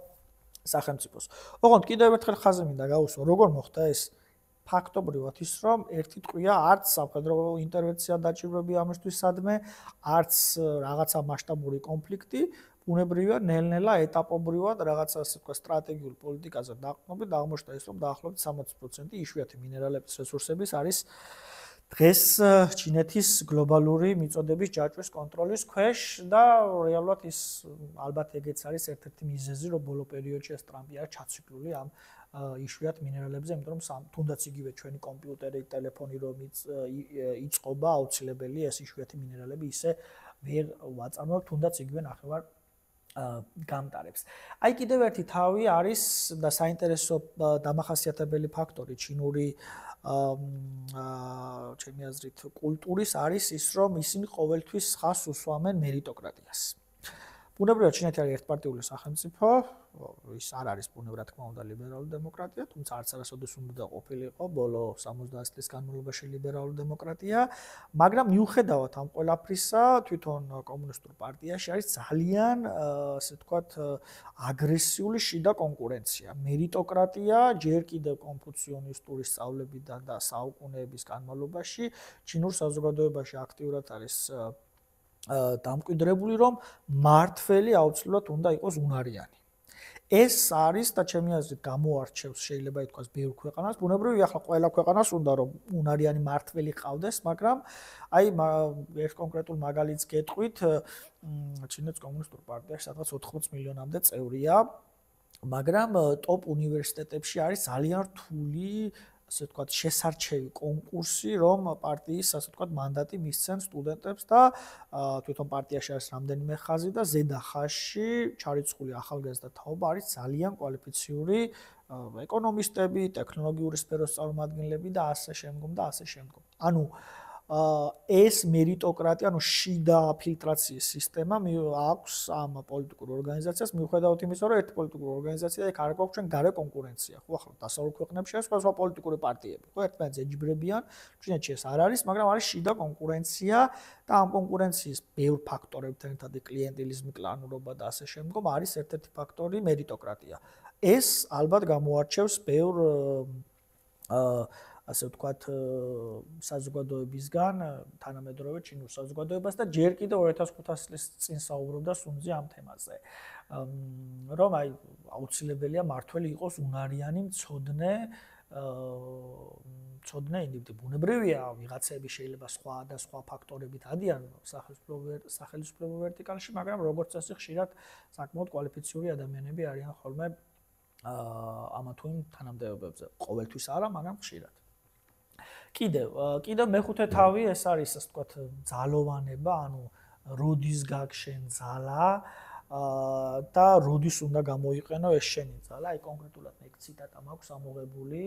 სახელმწიფოს. ოღონდ კიდევ ერთხელ ხაზი მინდა გავუსვა, როგორ მოხდა ეს? ფაქტობრივად ის, რომ ერთი ტყვია არც სამხედრო ინტერვენცია დაჭირვებია ამისთვის სადმე, არც რაღაცა მასშტაბური კონფლიქტი, ბუნებრივია ნელ-ნელა ეტაპობრივად რაღაცა ასე ვთქვათ სტრატეგიულ პოლიტიკაზე დაყრდნობით აღმოჩნდა ის, რომ დაახლოებით 60% იშვიათი მინერალების რესურსების არის დღეს ჩინეთის გლობალური მიწოდების ჯაჭვის კონტროლის ქვეშ და რეალურად ის ალბათ ეგეც არის ერთ-ერთი მიზეზი, რომ ბოლო პერიოდში ეს ტრამპი არის ჩაცვიფრული ამ იშვიათ მინერალებზე, იმიტომ რომ თუნდაც იგივე ჩვენი კომპიუტერი, ტელეფონი რომ იწყობა, აუცილებელია ეს იშვიათი მინერალები ისე ვერ ვაწარმოებთ, თუნდაც იგივე ნახევარ გამტარებს. აი კიდევ ერთი თავი არის და საინტერესო დამახასიათებელი ფაქტორი ჩინური ჩემი აზრით კულტურის არის ის, რომ ისინი ყოველთვის ხას უსვამენ მერიტოკრატიას. ბუნებრივად ჩინეთი არის ერთპარტიული სახელმწიფო, ის არ არის ბუნებრივად თქმა უნდა ლიბერალური დემოკრატია, თუმცა არც არასოდეს უნდა ყოფილიყო ბოლო 70 წლის განმავლობაში ლიბერალური დემოკრატია, მაგრამ მიუხედავად ამ ყველაფრისა, თვითონ კომუნისტურ პარტიაში არის ძალიან, ასე ვთქვათ, აგრესიული შიდა კონკურენცია. მერიტოკრატია ჯერ კიდევ კონფუციონისტური სწავლებიდან და საუკუნეების განმავლობაში ჩინურ საზოგადოებაში აქტიურად არის დამკვიდრებული, რომ მართველი აუცილებლად უნდა იყოს უნარიანი. ეს არის და ჩემი აზრით გამოარჩევს შეიძლება ითქვას ბევრ ქვეყანას, ბუნებრივია ახლა ყველა ქვეყანას უნდა რომ უნარიანი მართველი ყავდეს, მაგრამ აი ერთ კონკრეტულ მაგალითს გეტყვით, ჩინეთის კომუნისტურ პარტიაში სადღაც 80 მილიონამდე წევრია, მაგრამ ტოპ უნივერსიტეტებში არის ძალიან რთული ასე ვთქვათ, შესარჩევი კონკურსი, რომ პარტიის, ასე ვთქვათ, მანდატი მისცენ სტუდენტებს და თვითონ პარტიაში არის რამდენიმე ხაზი და ზედა ხაზში ჩარიცხული ახალგაზრდა თაობა არის ძალიან კვალიფიციური ეკონომისტები, ტექნოლოგიური სფეროს წარმომადგენლები და ასე შემდგომ და ასე შემდგომ. ანუ ეს მერიტოკრატია, ანუ შიდა ფილტრაციის სისტემა აქვს ამ პოლიტიკურ ორგანიზაციას, მიუხედავად იმისა, რომ ერთი პოლიტიკური ორგანიზაცია და იქ არ გვაქვს ჩვენ გარე კონკურენცია. ხო, ახლა დასავლურ ქვეყნებში არის სხვა პოლიტიკური პარტიები, ხო, ერთმანეთს ეჯიბრებიან, ჩინეთში ეს არ არის, მაგრამ არის შიდა კონკურენცია და ამ კონკურენციის ბევრ ფაქტორებთან ერთად კლიენტელიზმი, კლანურობა და ასე შემდგომ არის ერთ-ერთი ფაქტორი მერიტოკრატია. ეს ალბათ გამოარჩევს ბევრ ასე ვთქვათ, საზოგადოებისგან თანამედროვე ჩინურ საზოგადოებას და ჯერ კიდევ 2500 წლის წინ საუბრობდა სუნძი ამ თემაზე. რომ აი აუცილებელია მართველი იყოს უნარიანი, მცოდნე ინდივიდი. ბუნებრივია, ვიღაცები შეიძლება სხვა და სხვა ფაქტორებით ადიან სახელმწიფო ვერტიკალში, მაგრამ როგორც წესი ხშირად საკმაოდ კვალიფიციური ადამიანები არიან ხოლმე ამა თუ იმ თანამდებობებზე. ყოველთვის არა, მაგრამ ხშირად. კიდევ მეხუთე თავი ეს არის ასე ვთქვათ ძალოვანება, ანუ როდის გაგშენ ძალა და როდის უნდა გამოიყენო ეს შენი ძალა. აი კონკრეტულად მე ციტატა მაქვს ამოღებული,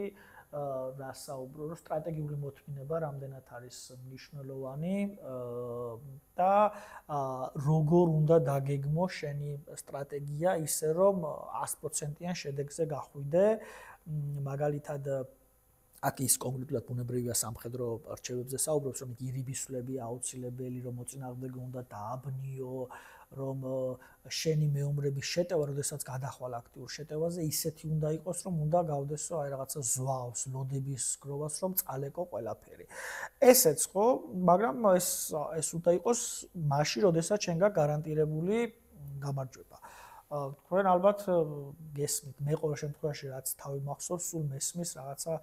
რასაუბრო, რომ სტრატეგიული მოთმინება რამდენად არის მნიშვნელოვანი და როგორ უნდა დაგეგმო შენი სტრატეგია ისე რომ 100%-იან შედეგზე გახვიდე, მაგალითად აქ ის კონკრეტულად ბუნებრივია სამხედრო არჩევებზე საუბრობს, რომ ირიბისვლები აუცილებელი, რომ მოწინააღმდეგე უნდა დააბნიო, რომ შენი მეომრების შეტევა, როდესაც გადახვალ აქტიურ შეტევაზე, ისეთი უნდა იყოს, რომ უნდა გავდესო აი რაღაცა ზვავს, ლოდების გროვას, რომ წალეკო ყველაფერი. ესეც ხო, მაგრამ ეს უნდა იყოს მაშინ, როდესაც შენგა გარანტირებული გამარჯვება. თქვენ ალბათ გესმით, მე ყოველ შემთხვევაში რაც თავი მახსოვს, სულ მესმის რაღაცა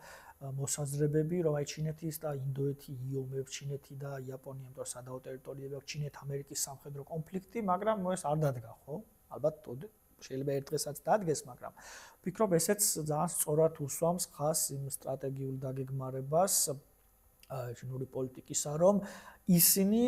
მოსაზრებები, რომ აი ჩინეთის და ინდოეთი იომებს, ჩინეთი და იაპონია, იმიტომ სადაო ტერიტორიები აქვს, ჩინეთ-ამერიკის სამხედრო კონფლიქტი, მაგრამ ეს არ დადგა, ხო? ალბათ შეიძლება ერთ დღესაც დადგეს, მაგრამ ვფიქრობ, ესეც ძალიან სწორად უსვამს ხას იმ სტრატეგიულ დაგეგმარებას ჩინური პოლიტიკისა, რომ ისინი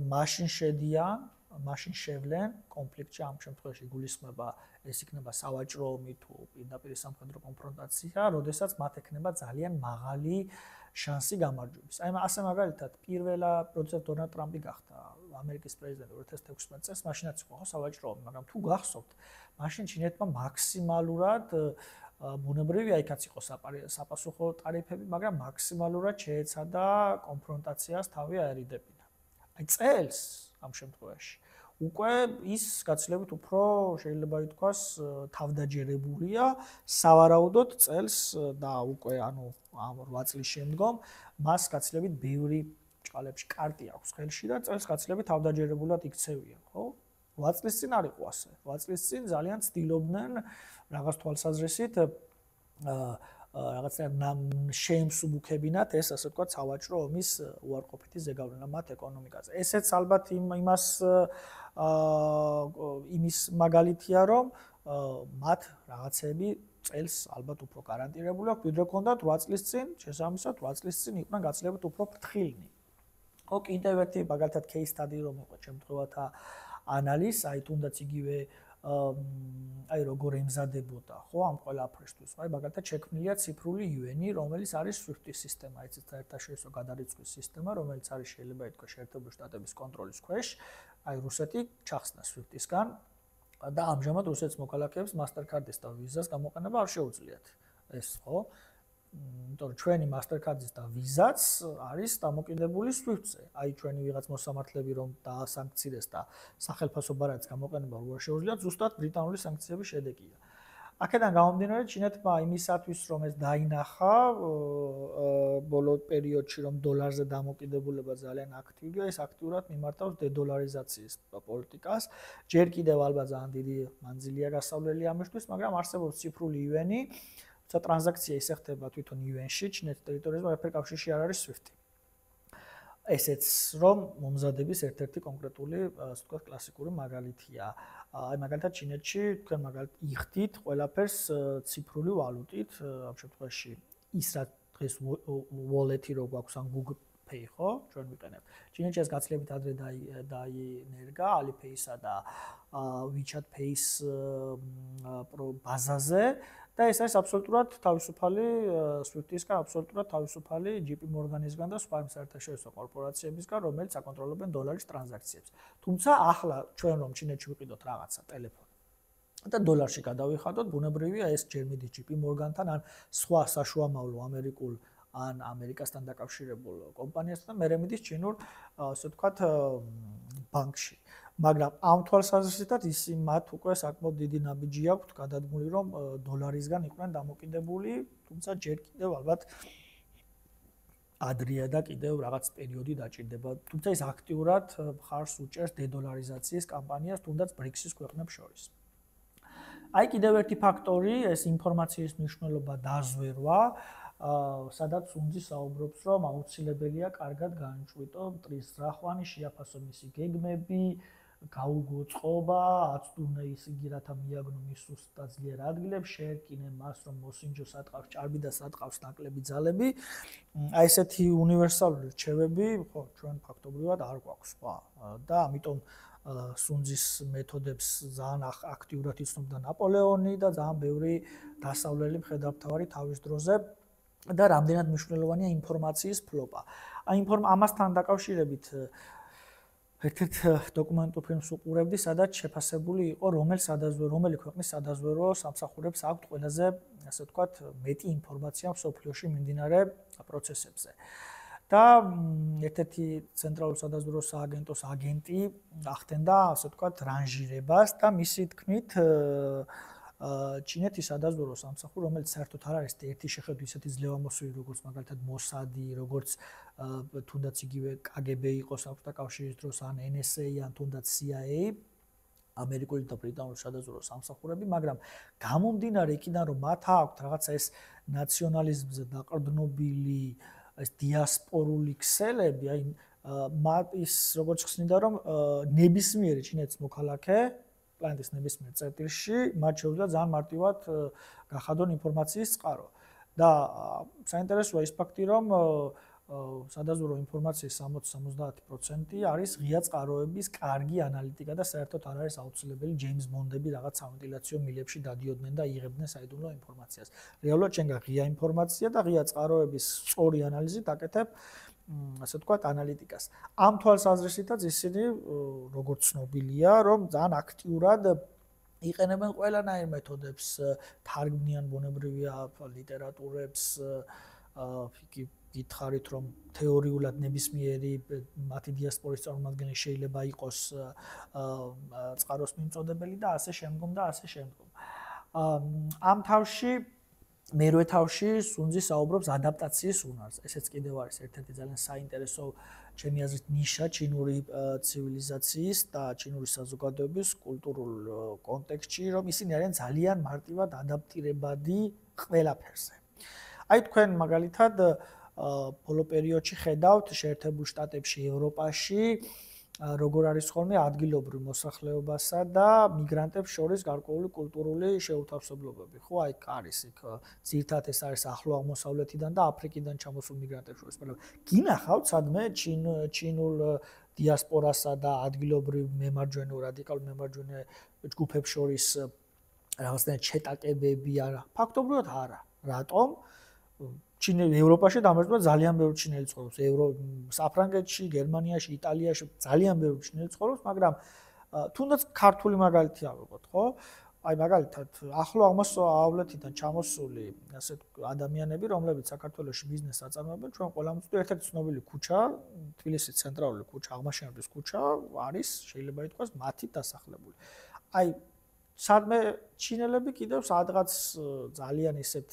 მაშინ შედიან, მაშინ შევლენ კონფლიქტში, ამ შემთხვევაში გულისხმება ეს იქნება სავაჭრო ომი თუ პირდაპირ სამხედრო კონფრონტაცია, როდესაც მათ ექნება ძალიან მაღალი შანსი გამარჯვების. აი ასე მაგალითად, როდესაც დონალდ ტრამპი გახდა ამერიკის პრეზიდენტი 2016 წელს, მაშინაც იყო სავაჭრო ომი, მაგრამ თუ გახსოვთ, მაშინ ჩინეთმა მაქსიმალურად ბუნებრივია იქაც იყო საპასუხო ტარიფები, მაგრამ მაქსიმალურად შეეცადა კონფრონტაციას თავი აერიდებინა. აი წელს ამ შემთხვევაში უკვე ის გაცილებით უფრო შეიძლება ითქვას თავდაჯერებულია, სავარაუდოდ წელს და უკვე ანუ ამ 8 წლის შემდგომ მას გაცილებით ბევრი ჭყალებში კარტი აქვს ხელში და წელს გაცილებით თავდაჯერებულად იქცევიან, ხო? 8 წლის წინ არ იყო ასე. 8 წლის წინ ძალიან ცდილობდნენ რაღაც თვალსაზრისით რაღაცა შეემსუბუქებინათ ეს ასე ვთქვათ სავაჭრო ომის უარყოფითი ზეგავლენა მათ ეკონომიკაზე. ესეც ალბათ იმის მაგალითია, რომ მათ რაღაცები წელს ალბათ უფრო გარანტირებული აქვს, ვიდრე ქონდათ 8 წლის წინ, შესაბამისად 8 წლის წინ იყვნენ გაცილებით უფრო ფრთხილნი. ხო, კიდევ ერთი მაგალითად case study რომ იყო შემთხვევათა ანალიზ, აი თუნდაც იგივე აი როგორ ემზადებოდა, ხო, ამ ყველაფრისთვის. აი მაგალითად შექმნილია ციფრული UN-ი, რომელიც არის SWIFT-ის სისტემა, ეცეთ საერთაშორისო გადარიცხვის სისტემა, რომელიც არის შეიძლება ითქვას შეერთებული შტატების კონტროლის ქვეშ. აი რუსეთი ჩახსნა SWIFT-ისგან და ამჟამად რუსეთის მოქალაქეებს Mastercard-ის და Visa-ს გამოყენება არ შეუძლიათ. ეს ხო? იმიტომ რომ ჩვენი Mastercard-ის და Visa-ც არის დამოკიდებული SWIFT-ზე. აი ჩვენი ვიღაც მოსამართლეები რომ დაასანქცირეს და სახელმწიფო ბარათის გამოყენება როგორ შეუძლიათ, ზუსტად ბრიტანული სანქციების შედეგია. აქედან გამომდინარე, ჩინეთმა იმისათვის რომ ეს დაინახა ბოლო პერიოდში რომ დოლარზე დამოკიდებულება ძალიან აქტიურია, ეს აქტიურად მიმართავს დედოლარიზაციის პოლიტიკას. ჯერ კიდევ ალბათ ძალიან დიდი მანძილია გასავლელი ამისთვის, მაგრამ არსებობს ციფრული UN-ი, თუმცა ტრანზაქცია ისე ხდება თვითონ UN-ში, ჩინეთის ტერიტორიაზე, მაგრამ კავშირში არ არის SWIFT-ი. ესეც რომ მომზადების ერთ-ერთი კონკრეტული, ასე ვთქვათ, კლასიკური მაგალითია. აი მაგალითად ჩინეთში თქვენ მაგალითად იხდით ყველაფერს ციფრული ვალუტით, ამ შემთხვევაში ის რა დღეს wallet-ი რო გვაქვს ან Google Pay, ხო? ჩვენ ვიყენებთ. ჩინეთში ეს გაცილებით ადრე დაინერგა Alipay-სა და WeChat Pay-ის ბაზაზე. და ეს არის აბსოლუტურად თავისუფალი SWIFT-ისგან, აბსოლუტურად თავისუფალი JP Morgan-ისგან და სხვა საერთაშორისო კორპორაციებისგან, რომელიც აკონტროლებენ დოლარის ტრანზაქციებს. თუმცა ახლა ჩვენ რომ ჩინეთში ვიყიდოთ რაღაცა ტელეფონი და დოლარში გადავიხადოთ, ბუნებრივია ეს ჯერ მიდის JP Morgan-თან ან სხვა საშუამავლო ამერიკულ ან ამერიკასთან დაკავშირებულ კომპანიასთან და მერე მიდის ჩინურ, ასე ვთქვათ, ბანკში. მაგრამ ამ თვალსაზრისითაც მათ უკვე საკმაოდ დიდი ნაბიჯი აქვთ გადადგმული, რომ დოლარისგან იყვნენ დამოკიდებული, თუმცა ჯერ კიდევ ალბათ ადრეა და კიდევ რაღაც პერიოდი დაჭირდება. თუმცა ის აქტიურად მხარს უჭერს დედოლარიზაციის კამპანიას, თუნდაც BRICS-ის ქვეყნებს შორის. აი კიდევ ერთი ფაქტორი, ეს ინფორმაციის მნიშვნელობა დაზვერვა, სადაც უნძი საუბრობს, რომ აუცილებელია კარგად განჭვიტო მტრის ზრახვანი, შეაფასო მისი გეგმები, გაუგო წყობა, აწდუნე ის იგი რათა მიაგნო მის სუსტ და ძლიერ ადგილებს, შეერკინე მას, რომ მოსინჯო სატყავს ჭარბი და სატყავს ნაკლები ძალები. აი ესეთი უნივერსალური რჩევები, ხო, ჩვენ ფაქტობრივად არ გვაქვს სხვა და ამიტომ სუნძის მეთოდებს ძალიან აქტიურად იცნობდა ნაპოლეონი და ძალიან ბევრი დასავლელი მხედართმთავარი თავის დროზე და რამდენად მნიშვნელოვანია ინფორმაციის ფლობა. აი ამასთან დაკავშირებით ერთ-ერთ დოკუმენტურ ფილმს უყურებდი, სადაც შეფასებული იყო, რომელი ქვეყნის სადაზვერვო სამსახურებს აქვთ ყველაზე, ასე ვთქვათ, მეტი ინფორმაცია მსოფლიოში მიმდინარე პროცესებზე. და ერთ-ერთი ცენტრალური სადაზვერვო სააგენტოს აგენტი ახდენდა, ასე ვთქვათ, რანჟირებას და მისი თქმით ჩინეთის სადაზვერვო სამსახური, რომელიც საერთოდ არ არის ერთი შეხედვით ისეთი ძლევამოსილი, როგორც მაგალითად მოსადი, როგორც თუნდაც იგივე KGB იყო საბჭოთა კავშირის დროს, ან NSA, ან თუნდაც CIA, ამერიკული და ბრიტანული სადაზვერვო სამსახურები, მაგრამ გამომდინარე იქიდან, რომ მათ აქვთ რაღაცა ეს ნაციონალიზმზე დაყრდნობილი, ეს დიასპორული ქსელები, აი ის როგორც ხსნიდა, რომ ნებისმიერი ჩინეთის მოქალაქე პლანეტის ნებისმიერ წერტილში მათ შეუძლია ძალიან მარტივად გახადონ ინფორმაციის წყარო. და საინტერესოა ის ფაქტი, რომ სადაზვერვო ინფორმაციის 60-70% არის ღია წყაროების კარგი ანალიტიკა და საერთოდ არ არის აუცილებელი ჯეიმს ბონდები რაღაც სავნტილაციო მილებში დადიოდნენ და იღებდნენ საიდუმლო ინფორმაციას. რეალურად შენგან ღია ინფორმაცია და ღია წყაროების სწორი ანალიზით აკეთებ ასე ვთქვათ ანალიტიკას. ამ თვალსაზრისითაც ისინი როგორც ცნობილია, რომ ძალიან აქტიურად იყენებენ ყველანაირ მეთოდებს, თარგმნიან ბუნებრივია ლიტერატურებს, გითხარით რომ თეორიულად ნებისმიერი მათი დიასპორის წარმომადგენელი შეიძლება იყოს წყაროს მიმწოდებელი და ასე შემდგომ და ასე შემდგომ. ამ თავში მერვე თავში სუნძი საუბრობს ადაპტაციის უნარზე. ესეც კიდევ არის ერთ-ერთი ძალიან საინტერესო ჩემი აზრით ნიშა ჩინური ცივილიზაციის და ჩინური საზოგადოების კულტურულ კონტექსტში, რომ ისინი არიან ძალიან მარტივად ადაპტირებადი ყველაფერზე. აი თქვენ მაგალითად ბოლო პერიოდში ხედავთ შეერთებულ შტატებში, ევროპაში როგორ არის ხოლმე ადგილობრივ მოსახლეობასა და მიგრანტებს შორის გარკვეული კულტურული შეუთავსებლობები. ხო, აი არის იქ ძირთად ეს არის ახლო აღმოსავლეთიდან და აფრიკიდან ჩამოსულ მიგრანტებს შორის. გინახავთ სადმე ჩინულ დიასპორასა და ადგილობრივ მემარჯვენე რადიკალურ მემარჯვენე ჯგუფებს შორის რაღაცნაირად შეტაკებები არა? ფაქტობრივად არა. რატომ? ევროპაში დამეწვა ძალიან ბევრი ჩინელი ცხოვრობს. საფრანგეთში, გერმანიაში, იტალიაში ძალიან ბევრი ჩინელი ცხოვრობს, მაგრამ თუნდაც ქართული მაგალითი ავიღოთ, ხო? აი მაგალითად, ახლო აღმოსავლეთიდან ჩამოსული ასეთ ადამიანები, რომლებიც საქართველოში ბიზნესს აწარმოებენ, ჩვენ ყველამ ვწვდით ერთ-ერთი ცნობილი ქუჩა, თბილისის ცენტრალური ქუჩა, აღმაშენებლის ქუჩა არის, შეიძლება ითქვას, მათი დასახლებული. აი სადმე ჩინელები კიდევ სადღაც ძალიან ისეთ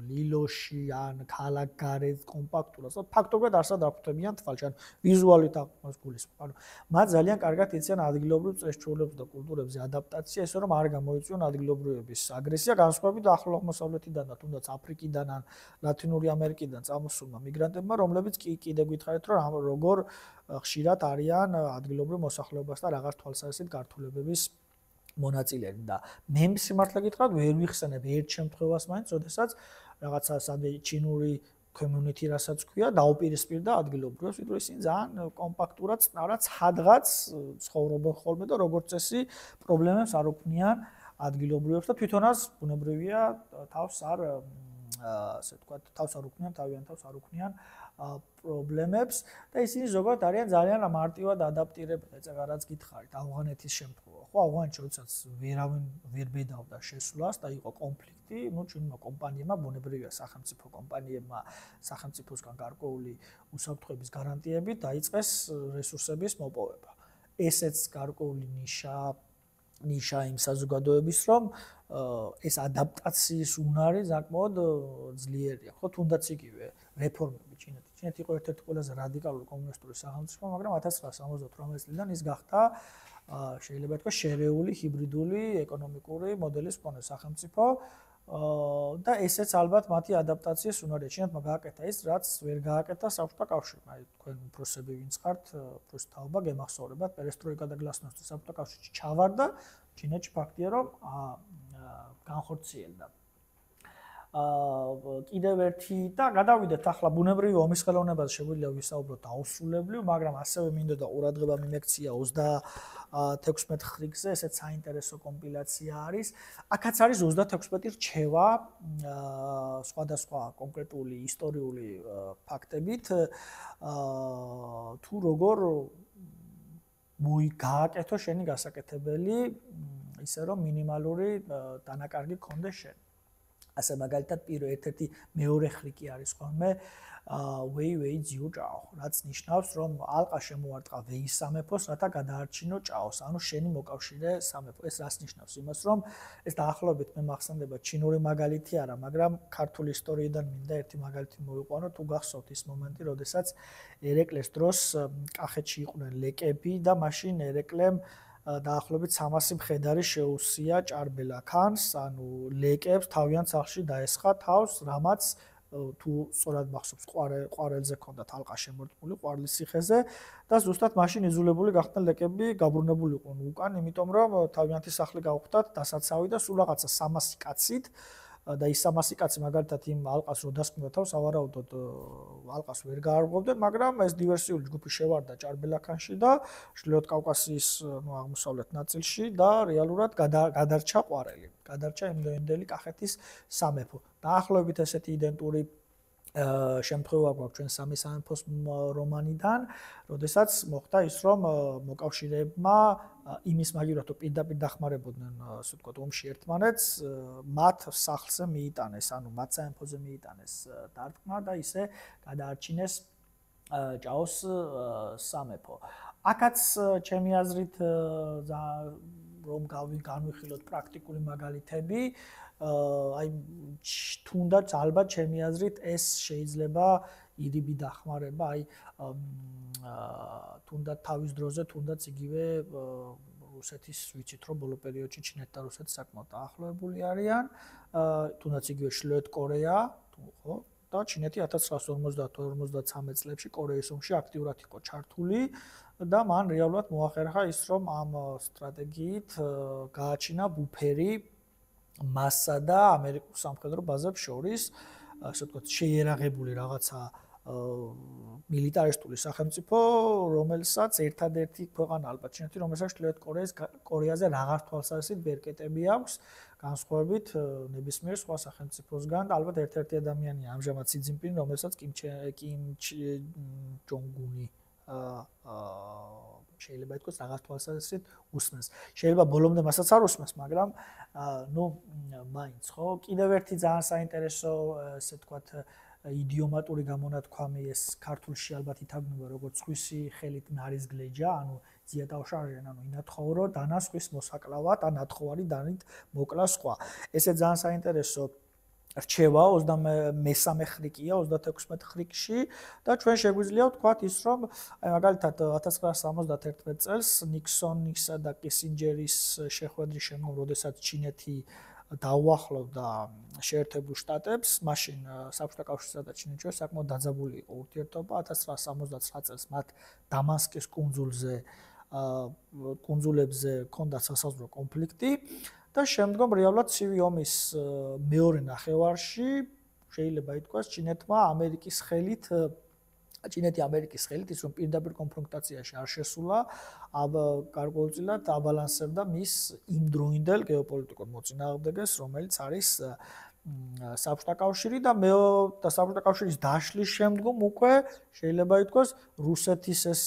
ლილოში ან ქალაქ გარეთ კომპაქტურად, ფაქტობრივად არსად აკვთებიან თვალში, ან ვიზუალით აქვს გულისხმობა. ანუ მათ ძალიან კარგად იციან ადგილობრივ წესჩვეულებებს და კულტურებზე ადაპტაცია, ესე რომ არ გამოიწვიონ ადგილობრივების აგრესია, განსხვავებით ახლო აღმოსავლეთიდან და თუნდაც აფრიკიდან ან ლათინური ამერიკიდან წამოსულმა მიგრანტებმა, რომლებიც კიდე გითხარით, რომ როგორ ხშირად არიან ადგილობრივ მოსახლეობასთან რაღაც თვალსაზრისით გართულებების მონაწილეები და მე სიმართლე გითხრათ ვერ ვიხსენებ ერთ შემთხვევას მაინც, როდესაც რაღაცა სადმე ჩინური community რასაც ქვია, დაუპირისპირდა ადგილობრივებს, ვიდრე ისინი ძალიან კომპაქტურად, წნარად, სადღაც ცხოვრობენ ხოლმე და როგორც წესი პრობლემებს არ უქმნიან ადგილობრივებს და თვითონაც ბუნებრივია თავს არ ასე ვთქვათ, თავს არ უქმნიან, თავიანთ თავს არ უქმნიან პრობლემებს და ისინი ზოგადად არიან ძალიან მარტივად ადაპტირებადი, ეცაღარაც გითხარით, ავღანეთის შემთხვევა. ხო, ავღანეთში როდესაც ვერავინ ვერ ბედავდა შესვლას და იყო კონფლიქტი, ну ჩინურმა კომპანიებმა, ბუნებრივია სახელმწიფო კომპანიებმა სახელმწიფოსგან გარკვეული უსაფრთხოების გარანტიებით დაიწყეს რესურსების მოპოვება. ესეც გარკვეული ნიშა იმ საზოგადოების, რომ ეს ადაპტაციის უნარი საკმაოდ ძლიერია. ხო, თუნდაც იგივე რეფორმები ჩინეთში. ჩინეთი იყო ერთ-ერთი ყველაზე რადიკალური კომუნისტური სახელმწიფო, მაგრამ 1978 წლიდან ის გახდა შეიძლება ითქვას შერეული ჰიბრიდული ეკონომიკური მოდელის მქონე სახელმწიფო და ესეც ალბათ მათი ადაპტაციის უნარია. ჩინეთმა გააკეთა ის, რაც ვერ გააკეთა საბჭოთა კავშირმა. აი თქვენ უფროსები ვინც ხართ, უფროსი თაობა გემახსოვრებათ, პერესტროიკა და გლასნოსტი საბჭოთა კავშირში ჩავარდა, ჩინეთში ფაქტია რომ განხორციელდა. კიდევ ერთი და გადავიდეთ ახლა ბუნებრივი ომის ხელოვნებაზე შეგვიძლია ვისაუბროთ აუსრულებლივ, მაგრამ ასევე მინდოდა ყურადღება მიმექცია 36 ხრიგზე, ესეც საინტერესო კომპილაცია არის. აქაც არის 36 რჩევა სხვადასხვა კონკრეტული ისტორიული ფაქტებით, თუ როგორ გააკეთო შენი გასაკეთებელი, ისე რომ მინიმალური დანაკარგი გქონდეს შენ. ასე მაგალითად ერთ-ერთი მეორე ხრიკი არის ხოლმე ვეი ძიუ ჭაო, რაც ნიშნავს რომ ალყა შემოარტყა ვეის სამეფოს, რათა გადაარჩინო ჭაოს, ანუ შენი მოკავშირე სამეფო. ეს რას ნიშნავს? იმას რომ ეს დაახლოებით მე მახსენდება ჩინური მაგალითი არა, მაგრამ ქართული ისტორიიდან მინდა ერთი მაგალითი მოვიყვანო, თუ გახსოვთ ის მომენტი, როდესაც ერეკლეს დროს კახეთში იყვნენ ლეკები და მაშინ ერეკლემ დაახლოებით 300 მხედარი შეუსია ჭარბელა ხანს, ანუ ლეკებს თავიანთ სახლში დაესხა თავს, რამაც თუ სწორად მახსოვს, ყვარელზე ჰქონდათ ალყა შემორტყმული ყვარლის ციხეზე და ზუსტად მაშინ იძულებული გახდნენ ლეკები გაბრუნებული იყვნენ უკან, იმიტომ რომ თავიანთი სახლი გაუხდათ დასაცავი და სულ რაღაცა 300 კაცით და ის 300 კაცი მაგალითად იმ ალყას რო დასკვნდა თავს, ავარაუდოდ ალყას ვერ გაარღვევდნენ, მაგრამ ეს დივერსიული ჯგუფი შევარდა ჭარბელაქანში და ჩრდილოეთ კავკასიის აღმოსავლეთ ნაწილში და რეალურად გადარჩა ყვარელი. გადარჩა იმდენი კახეთის სამეფო. დაახლოებით ესეთი იდენტური შემთხვევა გვაქვს ჩვენ სამი სამეფოს რომანიდან, როდესაც მოხდა ის, რომ მოკავშირეებმა იმის მაგივრად რომ პირდაპირ დახმარებოდნენ, ასე ვთქვათ, ომში ერთმანეთს, მათ სახლზე მიიტანეს, ანუ მათ სამეფოზე მიიტანეს დარტყმა და ისე გადაარჩინეს ჭაოს სამეფო. აქაც ჩემი აზრით რომ განვიხილოთ პრაქტიკული მაგალითები, აი თუნდაც ალბათ ჩემი აზრით ეს შეიძლება ირიბი დახმარება, აი თუნდაც თავის დროზე, თუნდაც იგივე რუსეთის ვიცით რომ ბოლო პერიოდში ჩინეთი და რუსეთი საკმაოდ დაახლოებული არიან, თუნდაც იგივე ჩრდილოეთ კორეა, ხო? და ჩინეთი 1950-53 წლებში კორეის ომში აქტიურად იყო ჩართული და მან რეალურად მოახერხა ის, რომ ამ სტრატეგიით გააჩინა ბუფერი მასსა და ამერიკულ სამხედრო ბაზებს შორის, ასე ვთქვათ, შეიარაღებული რაღაცა მილიტარისტული სახელმწიფო, რომელსაც ერთადერთი ქვეყანა ალბათ ჩინეთი, რომელსაც ჩრდილოეთ კორეაზე რაღაც თვალსაზრისით ბერკეტები აქვს, განსხვავებით ნებისმიერ სხვა სახელმწიფოსგან და ალბათ ერთ-ერთი ადამიანია ამჟამად სი ძინპინი, რომელსაც კიმ ჯონგუნი შეიძლება ითქვას რაღაც თვალსაზრისით უსმენს. შეიძლება ბოლომდე მასაც არ უსმენს, მაგრამ მაინც ხო, კიდევ ერთი ძალიან საინტერესო, ესე ვთქვათ, იდიომატური გამონათქვამი ეს ქართულში ალბათ ითარგმნება როგორც სხვისი ხელით ნარისგლეჯა, ანუ ძიატაუშარჟენ, ანუ ინათხოვრო დანა სხვის მოსაკლავად, ან ნათხოვარი დანით მოკლა სხვა. ესე ძალიან საინტერესო რჩევა 23 ხრიკია 36 ხრიკში და ჩვენ შეგვიძლია ვთქვათ ის, რომ აი მაგალითად 1971 წელს ნიქსონისა და კისინჯერის შეხვედრის შემდგომ, როდესაც ჩინეთი დაუახლოვდა შეერთებულ შტატებს, მაშინ საბჭოთა კავშირსა და ჩინეთს შორის საკმაოდ დაძაბული იყო ურთიერთობა. 1979 წელს მათ დამასკის კუნძულებზე ჰქონდა სასაზღვრო კონფლიქტი და შემდგომ რეალურად ცივი ომის მეორე ნახევარში შეიძლება ითქვას ჩინეთი ამერიკის ხელით ის რომ პირდაპირ კონფრონტაციაში არ შესულა, გარკვეულწილად აბალანსებდა მის იმდროინდელ გეოპოლიტიკურ მოწინააღმდეგეს, რომელიც არის საბჭოთა კავშირი და საბჭოთა კავშირის დაშლის შემდგომ უკვე შეიძლება ითქვას რუსეთის ეს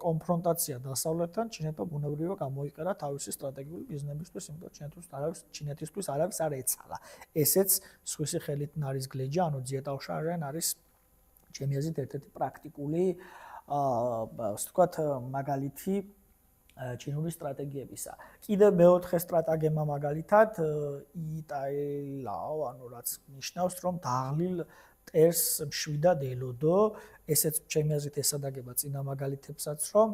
კონფრონტაცია დასავლეთთან ჩინეთმა ბუნებრივად გამოიყენა თავისი სტრატეგიული მიზნებისთვის, იმიტომ ჩინეთისთვის არავის არ ეცალა. ესეც სხვისი ხელით ნარისგლეჯა, ანუ ძიატაუშარჟენ არის ჩემი აზრით ერთ-ერთი პრაქტიკული, ასე ვთქვათ, მაგალითი ჩინური სტრატეგიებისა. კიდევ მეოთხე სტრატეგემა მაგალითად იტაილაო, ანუ რაც ნიშნავს, რომ დაღლილ მტერს მშვიდად ელოდო, ესეც ჩემი აზრით ესადაგება წინა მაგალითებსაც, რომ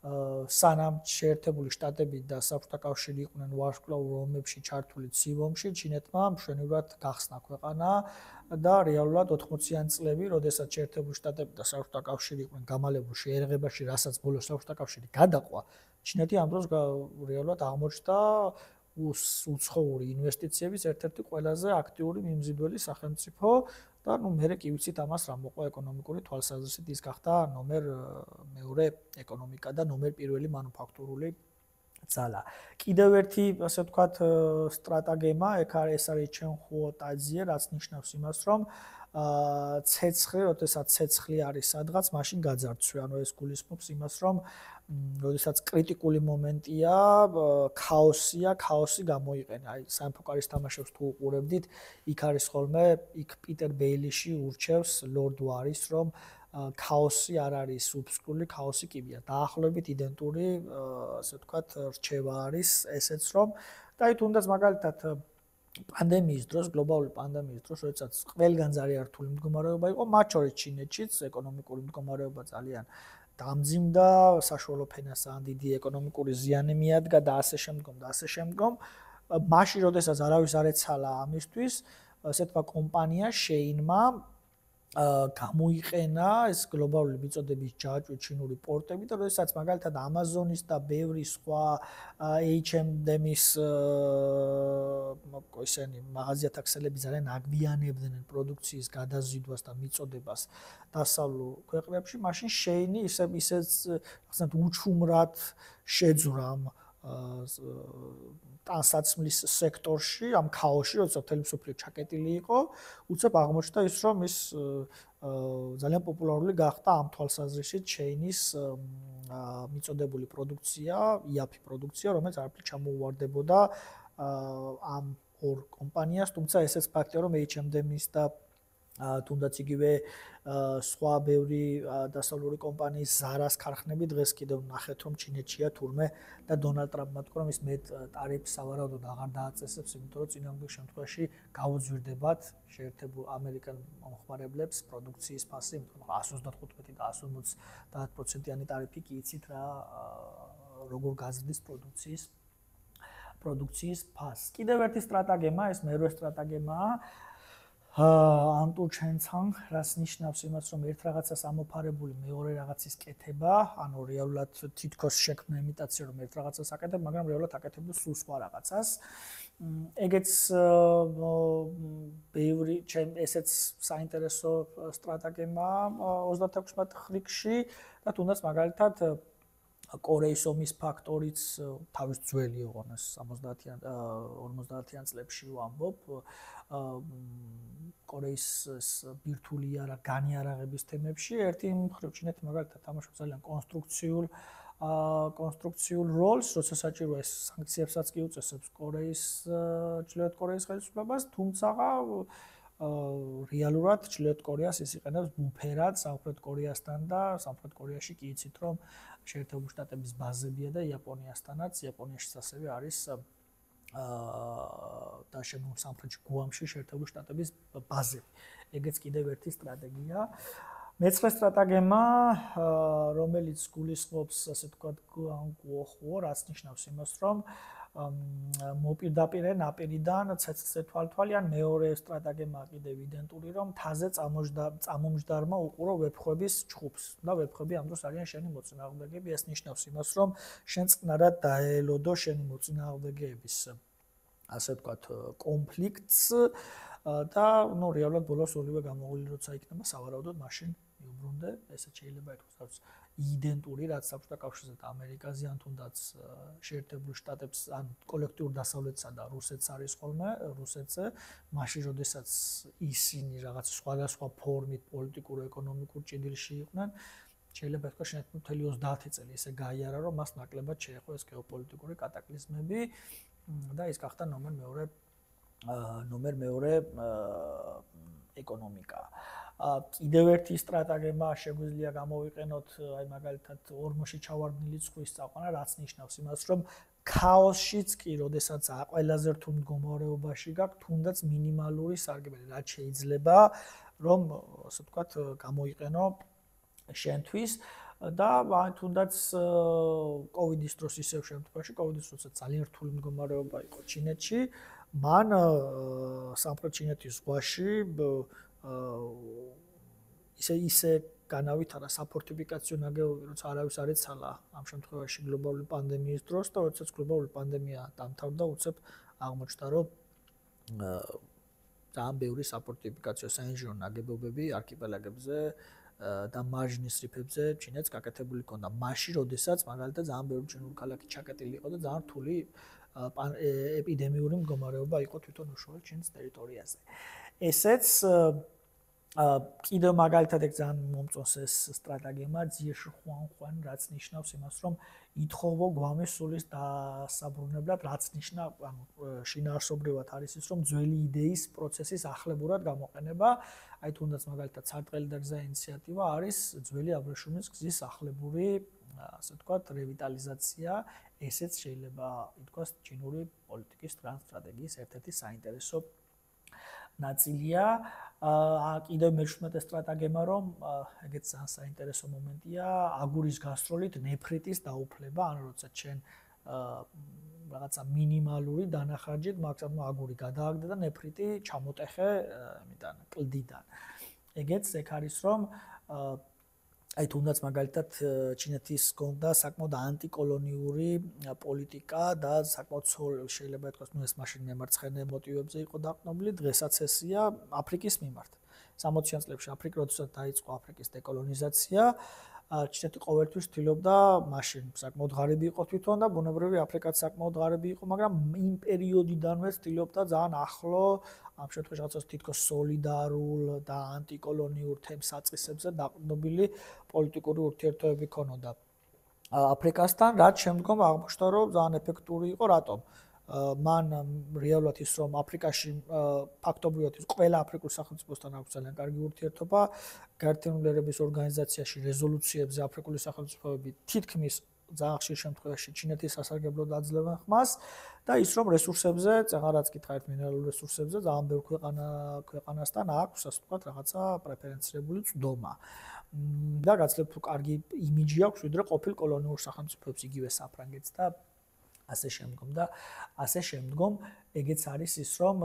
სანამ შეერთებული შტატები და საბჭოთა კავშირი იყვნენ ვარსკვლავურ ომებში ჩართული ცივ ომში, ჩინეთმა მშვენივრად გახსნა ქვეყანა და რეალურად 80-იან წლები, როდესაც შეერთებული შტატები და საბჭოთა კავშირი იყვნენ გამალებულ შეერაღებაში, რასაც ბოლოს საბჭოთა კავშირი გადაყვა, ჩინეთი ამ დროს რეალურად აღმოჩნდა უცხოური ინვესტიციების ერთ-ერთი ყველაზე აქტიური მიმზიდველი სახელმწიფო და მე კი ვიცით ამას რა მოყვა ეკონომიკური თვალსაზრისით, ის გახდა ნომერ მეორე ეკონომიკა და ნომერ პირველი მანუფაქტურული ძალა. კიდევ ერთი, ასე ვთქვათ, სტრატეგემა, ეს არის ჩენხუო ტაძიე, რაც ნიშნავს იმას, რომ ცეცხლი, როდესაც ცეცხლი არის სადღაც, მაშინ გაძარცვე, ანუ ეს გულისხმობს იმას, რომ როდესაც კრიტიკული მომენტია, ქაოსი გამოიყენა. აი, სამეფო კარის თამაშებს თუ უყურებდით, იქ არის ხოლმე, იქ პიტერ ბეილიში ურჩევს ლორდ ვარის, რომ ქაოსი არ არის უბსკული, ქაოსი კიბია. დაახლოებით იდენტური, ასე ვთქვათ, რჩევა არის ესეც, რომ და აი თუნდაც მაგალითად პანდემიის დროს, გლობალური პანდემიის დროს, როდესაც ყველგან ძალიან რთული მდგომარეობა იყო, მათ შორის ჩინეთშიც ეკონომიკური მდგომარეობა ძალიან დამძიმდა, საშუალო ფენას ძალიან დიდი ეკონომიკური ზიანი მიადგა და ასე შემდგომ. მაშინ, როდესაც არავის არ ეცალა ამისთვის, ასე თქვა კომპანია შეინმა გამოიყენა ეს გლობალური მიწოდების ჯაჭვი ჩინური პორტები და როდესაც მაგალითად Amazon-ის და ბევრი სხვა H&M-ის ისინი მაღაზიათა ქსელები ძალიან აგვიანებდნენ პროდუქციის გადაზიდვას და მიწოდებას დასავლურ ქვეყნებში, მაშინ შეინი ისე უჩუმრად შეძვრა ტანსაცმლის სექტორში, ამ ქაოსში, როცა მთელი მსოფლიო ჩაკეტილი იყო, უცებ აღმოჩნდა ის, რომ ის ძალიან პოპულარული გახდა ამ თვალსაზრისით ჩეინის მიწოდებული პროდუქცია, იაფი პროდუქცია, რომელიც არაფრით ჩამოუვარდებოდა ამ ორ კომპანიას, თუმცა ესეც ფაქტია, რომ H&M-ის და თუნდაც იგივე სხვა ბევრი დასავლური კომპანიის Zara-ს ქარხნები დღეს კიდევ ნახეთ, რომ ჩინეთშია თურმე და დონალდ ტრამპმა თქვა, რომ ის მეტ ტარიფს სავარაუდოდ აღარ დააწესებს, იმიტომ რომ წინააღმდეგ შემთხვევაში გაუძვირდებათ შეერთებულ ამერიკელ მომხმარებლებს პროდუქციის ფასი, იმიტომ რომ 125 და 150%-იანი ტარიფი კი იცით რა როგორ გაზრდის პროდუქციის ფასს. კიდევ ერთი სტრატეგია, ეს მერვე სტრატეგიაა. ანტუჩენცან, რაც ნიშნავს იმას, რომ ერთ რაღაცას ამოფარებული მეორე რაღაცის კეთება, ანუ რეალურად თითქოს შექმნა იმიტაცია, რომ ერთ რაღაცას აკეთებ, მაგრამ რეალურად აკეთებ სულ სხვა რაღაცას. ეგეც ბევრი ესეც საინტერესო სტრატეგიაა 36 ხრიკში და თუნდაც მაგალითად კორეის ომის ფაქტორიც თავის ძველი ოღონდ 50-50-იან წლებში ვამბობ კორეის ბირთვული არა განიარაღების თემებში ერთი მხრივ ჩინეთი მაგალითად თამაშობს ძალიან კონსტრუქციულ როლს, როცა საჭიროა ეს სანქციებსაც კი უწესებს კორეის ჩრდილოეთ კორეის ხელისუფლებას, თუმცა რეალურად ჩრდილოეთ კორეას ის იყენებს ბუფერად სამხრეთ კორეასთან და სამხრეთ კორეაში კი იცით რომ შეერთებული შტატების ბაზებია და იაპონიასთანაც იაპონიაშიც ასევე არის და შემდგომ სამხრეთში გუამში შეერთებული შტატების ბაზები. ეგეც კიდევ ერთი სტრატეგია. მეცხრე სტრატეგია, რომელიც გულისხმობს, ასე ვთქვათ, გუოხუო, რაც ნიშნავს იმას, რომ მოპირდაპირე ნაპირიდან ცეცხლთვალთვალიან მეორე სტრატეგია კიდევ იდენტური, რომ მთაზე წამომჯდარმა უყურო ვეფხვების ჯგუფს და ვეფხვები ამ დროს არიან შენი მოწინააღმდეგეები, ეს ნიშნავს იმას, რომ შენ წყნარად დაელოდო შენი მოწინააღმდეგეების ასე ვთქვათ კონფლიქტს და ნუ რეალურად ბოლოს ორივე გამოღული როცა იქნება სავარაუდოდ მაშინ მიუბრუნდე, ესეც შეიძლება ითქვას იდენტური, რაც საბჭოთა კავშირსა და ამერიკაზე ან თუნდაც შეერთებულ შტატებს ან კოლექტიურ დასავლეთსა და რუსეთს არის ხოლმე, რუსეთზე, მაშინ როდესაც ისინი რაღაც სხვადასხვა ფორმით პოლიტიკურ-ეკონომიკურ ჭიდილში იყვნენ, შეიძლება ითქვას შენ მთელი 30 წელი ესე გაიარა, რომ მას ნაკლებად შეეხო ეს გეოპოლიტიკური კატაკლიზმები და ის გახდა ნომერ მეორე ეკონომიკა. კიდევ ერთი სტრატეგია შეგვიძლია გამოვიყენოთ, აი მაგალითად ორმოში ჩავარდნილი წყვის წაყვანა, რაც ნიშნავს იმას, რომ ქაოსშიც კი, როდესაც ყველაზე რთულ მდგომარეობაში გაქვს, თუნდაც მინიმალური სარგებელი, რაც შეიძლება, რომ ასე ვთქვათ, გამოიყენო შენთვის და თუნდაც კოვიდის დროს ისევ შემთხვევაში, კოვიდის დროსაც ძალიან რთული მდგომარეობა იყო ჩინეთში, მან სამხრეთ ჩინეთის ზღვაში ისე განავითარა საფორტიფიკაციო ნაგებობი, როცა არავის არ ეცალა ამ შემთხვევაში გლობალური პანდემიის დროს და როდესაც გლობალური პანდემია დამთავრდა, უცებ აღმოჩნდა, რომ ძალიან ბევრი საფორტიფიკაციო საინჟინრო ნაგებობები არქიპელაგებზე და მარჯნის რიფებზე ჩინეთს გაკეთებული ჰქონდა. მაშინ, როდესაც მაგალითად ძალიან ბევრი ჩინური ქალაქი ჩაკეტილი იყო და ძალიან რთული ეპიდემიური მდგომარეობა იყო თვითონ უშუალოდ ჩინის ტერიტორიაზე. ესეც კიდევ მაგალითად ეგ ძალიან მომწონს ეს სტრატეგია ძიეში ხუან, რაც ნიშნავს იმას, რომ ითხოვო გვამის სულის დასაბრუნებლად, რაც ნიშნავს, ანუ შინაარსობრივად არის ის, რომ ძველი იდეის პროცესის ახლებურად გამოყენება, აი თუნდაც მაგალითად სარტყელი და გზა ინიციატივა არის ძველი აბრეშუმის გზის ახლებური, ასე ვთქვათ, რევიტალიზაცია, ესეც შეიძლება ითქვას ჩინური პოლიტიკის ტრანსსტრატეგიის ერთ-ერთი საინტერესო ნაწილია. კიდევ მე-17 სტრატეგია, რომ ეგეც ძალიან საინტერესო მომენტია, აგურის გასროლით ნეფრიტის დაუფლება, ანუ როცა ჩვენ რაღაცა მინიმალური დანახარჯით მაქსიმუმ აგური გადააგდე და ნეფრიტი ჩამოტეხე იმიდან კლდიდან. ეგეც ეგ არის, რომ აი თუნდაც მაგალითად ჩინეთის გონდა საკმაოდ ანტიკოლონიური პოლიტიკა და საკმაოდ შეიძლება ითქვას, ეს მაშინ მემარცხენე მოტივებზე იყო დაყრდნობილი, დღესაც ესია აფრიკის მიმართ. 60-იან წლებში როდესაც დაიწყო აფრიკის დეკოლონიზაცია, ჩინეთი ყოველთვის ცდილობდა მაშინ საკმაოდ ღარიბი იყო თვითონ და ბუნებრივი აფრიკაც საკმაოდ ღარიბი იყო, მაგრამ იმ პერიოდიდანვე ცდილობდა ძალიან ახლო ამ შემთხვევაში რაღაცას თითქოს სოლიდარულ და ანტიკოლონიურ თემსაწყისებზე დაყრდნობილი პოლიტიკური ურთიერთობები ქონოდა აფრიკასთან, რაც შემდგომ აღმოჩნდა, რომ ძალიან ეფექტური იყო, რატომ? მან რეალურად ის რომ აფრიკაში ფაქტობრივად ის ყველა აფრიკულ სახელმწიფოსთან აქვს ძალიან კარგი ურთიერთობა, გაერთიანებული ერების ორგანიზაციაში რეზოლუციებზე აფრიკული სახელმწიფოები თითქმის ძალიან ხშირ შემთხვევაში ჩინეთის სასარგებლოდ აძლევენ ხმას და ის რომ რესურსებზე, წეღარაც კითხავთ მინერალურ რესურსებზე, ძალიან ბევრ ქვეყანასთან აქვს, ასე ვთქვათ, რაღაცა პრეფერენცირებული წვდომა. და გაცლებთ თუ კარგი იმიჯი აქვს ვიდრე ყოფილ კოლონიურ სახელმწიფოებს იგივე საფრანგეთს და ასე შემდგომ ეგეც არის ის რომ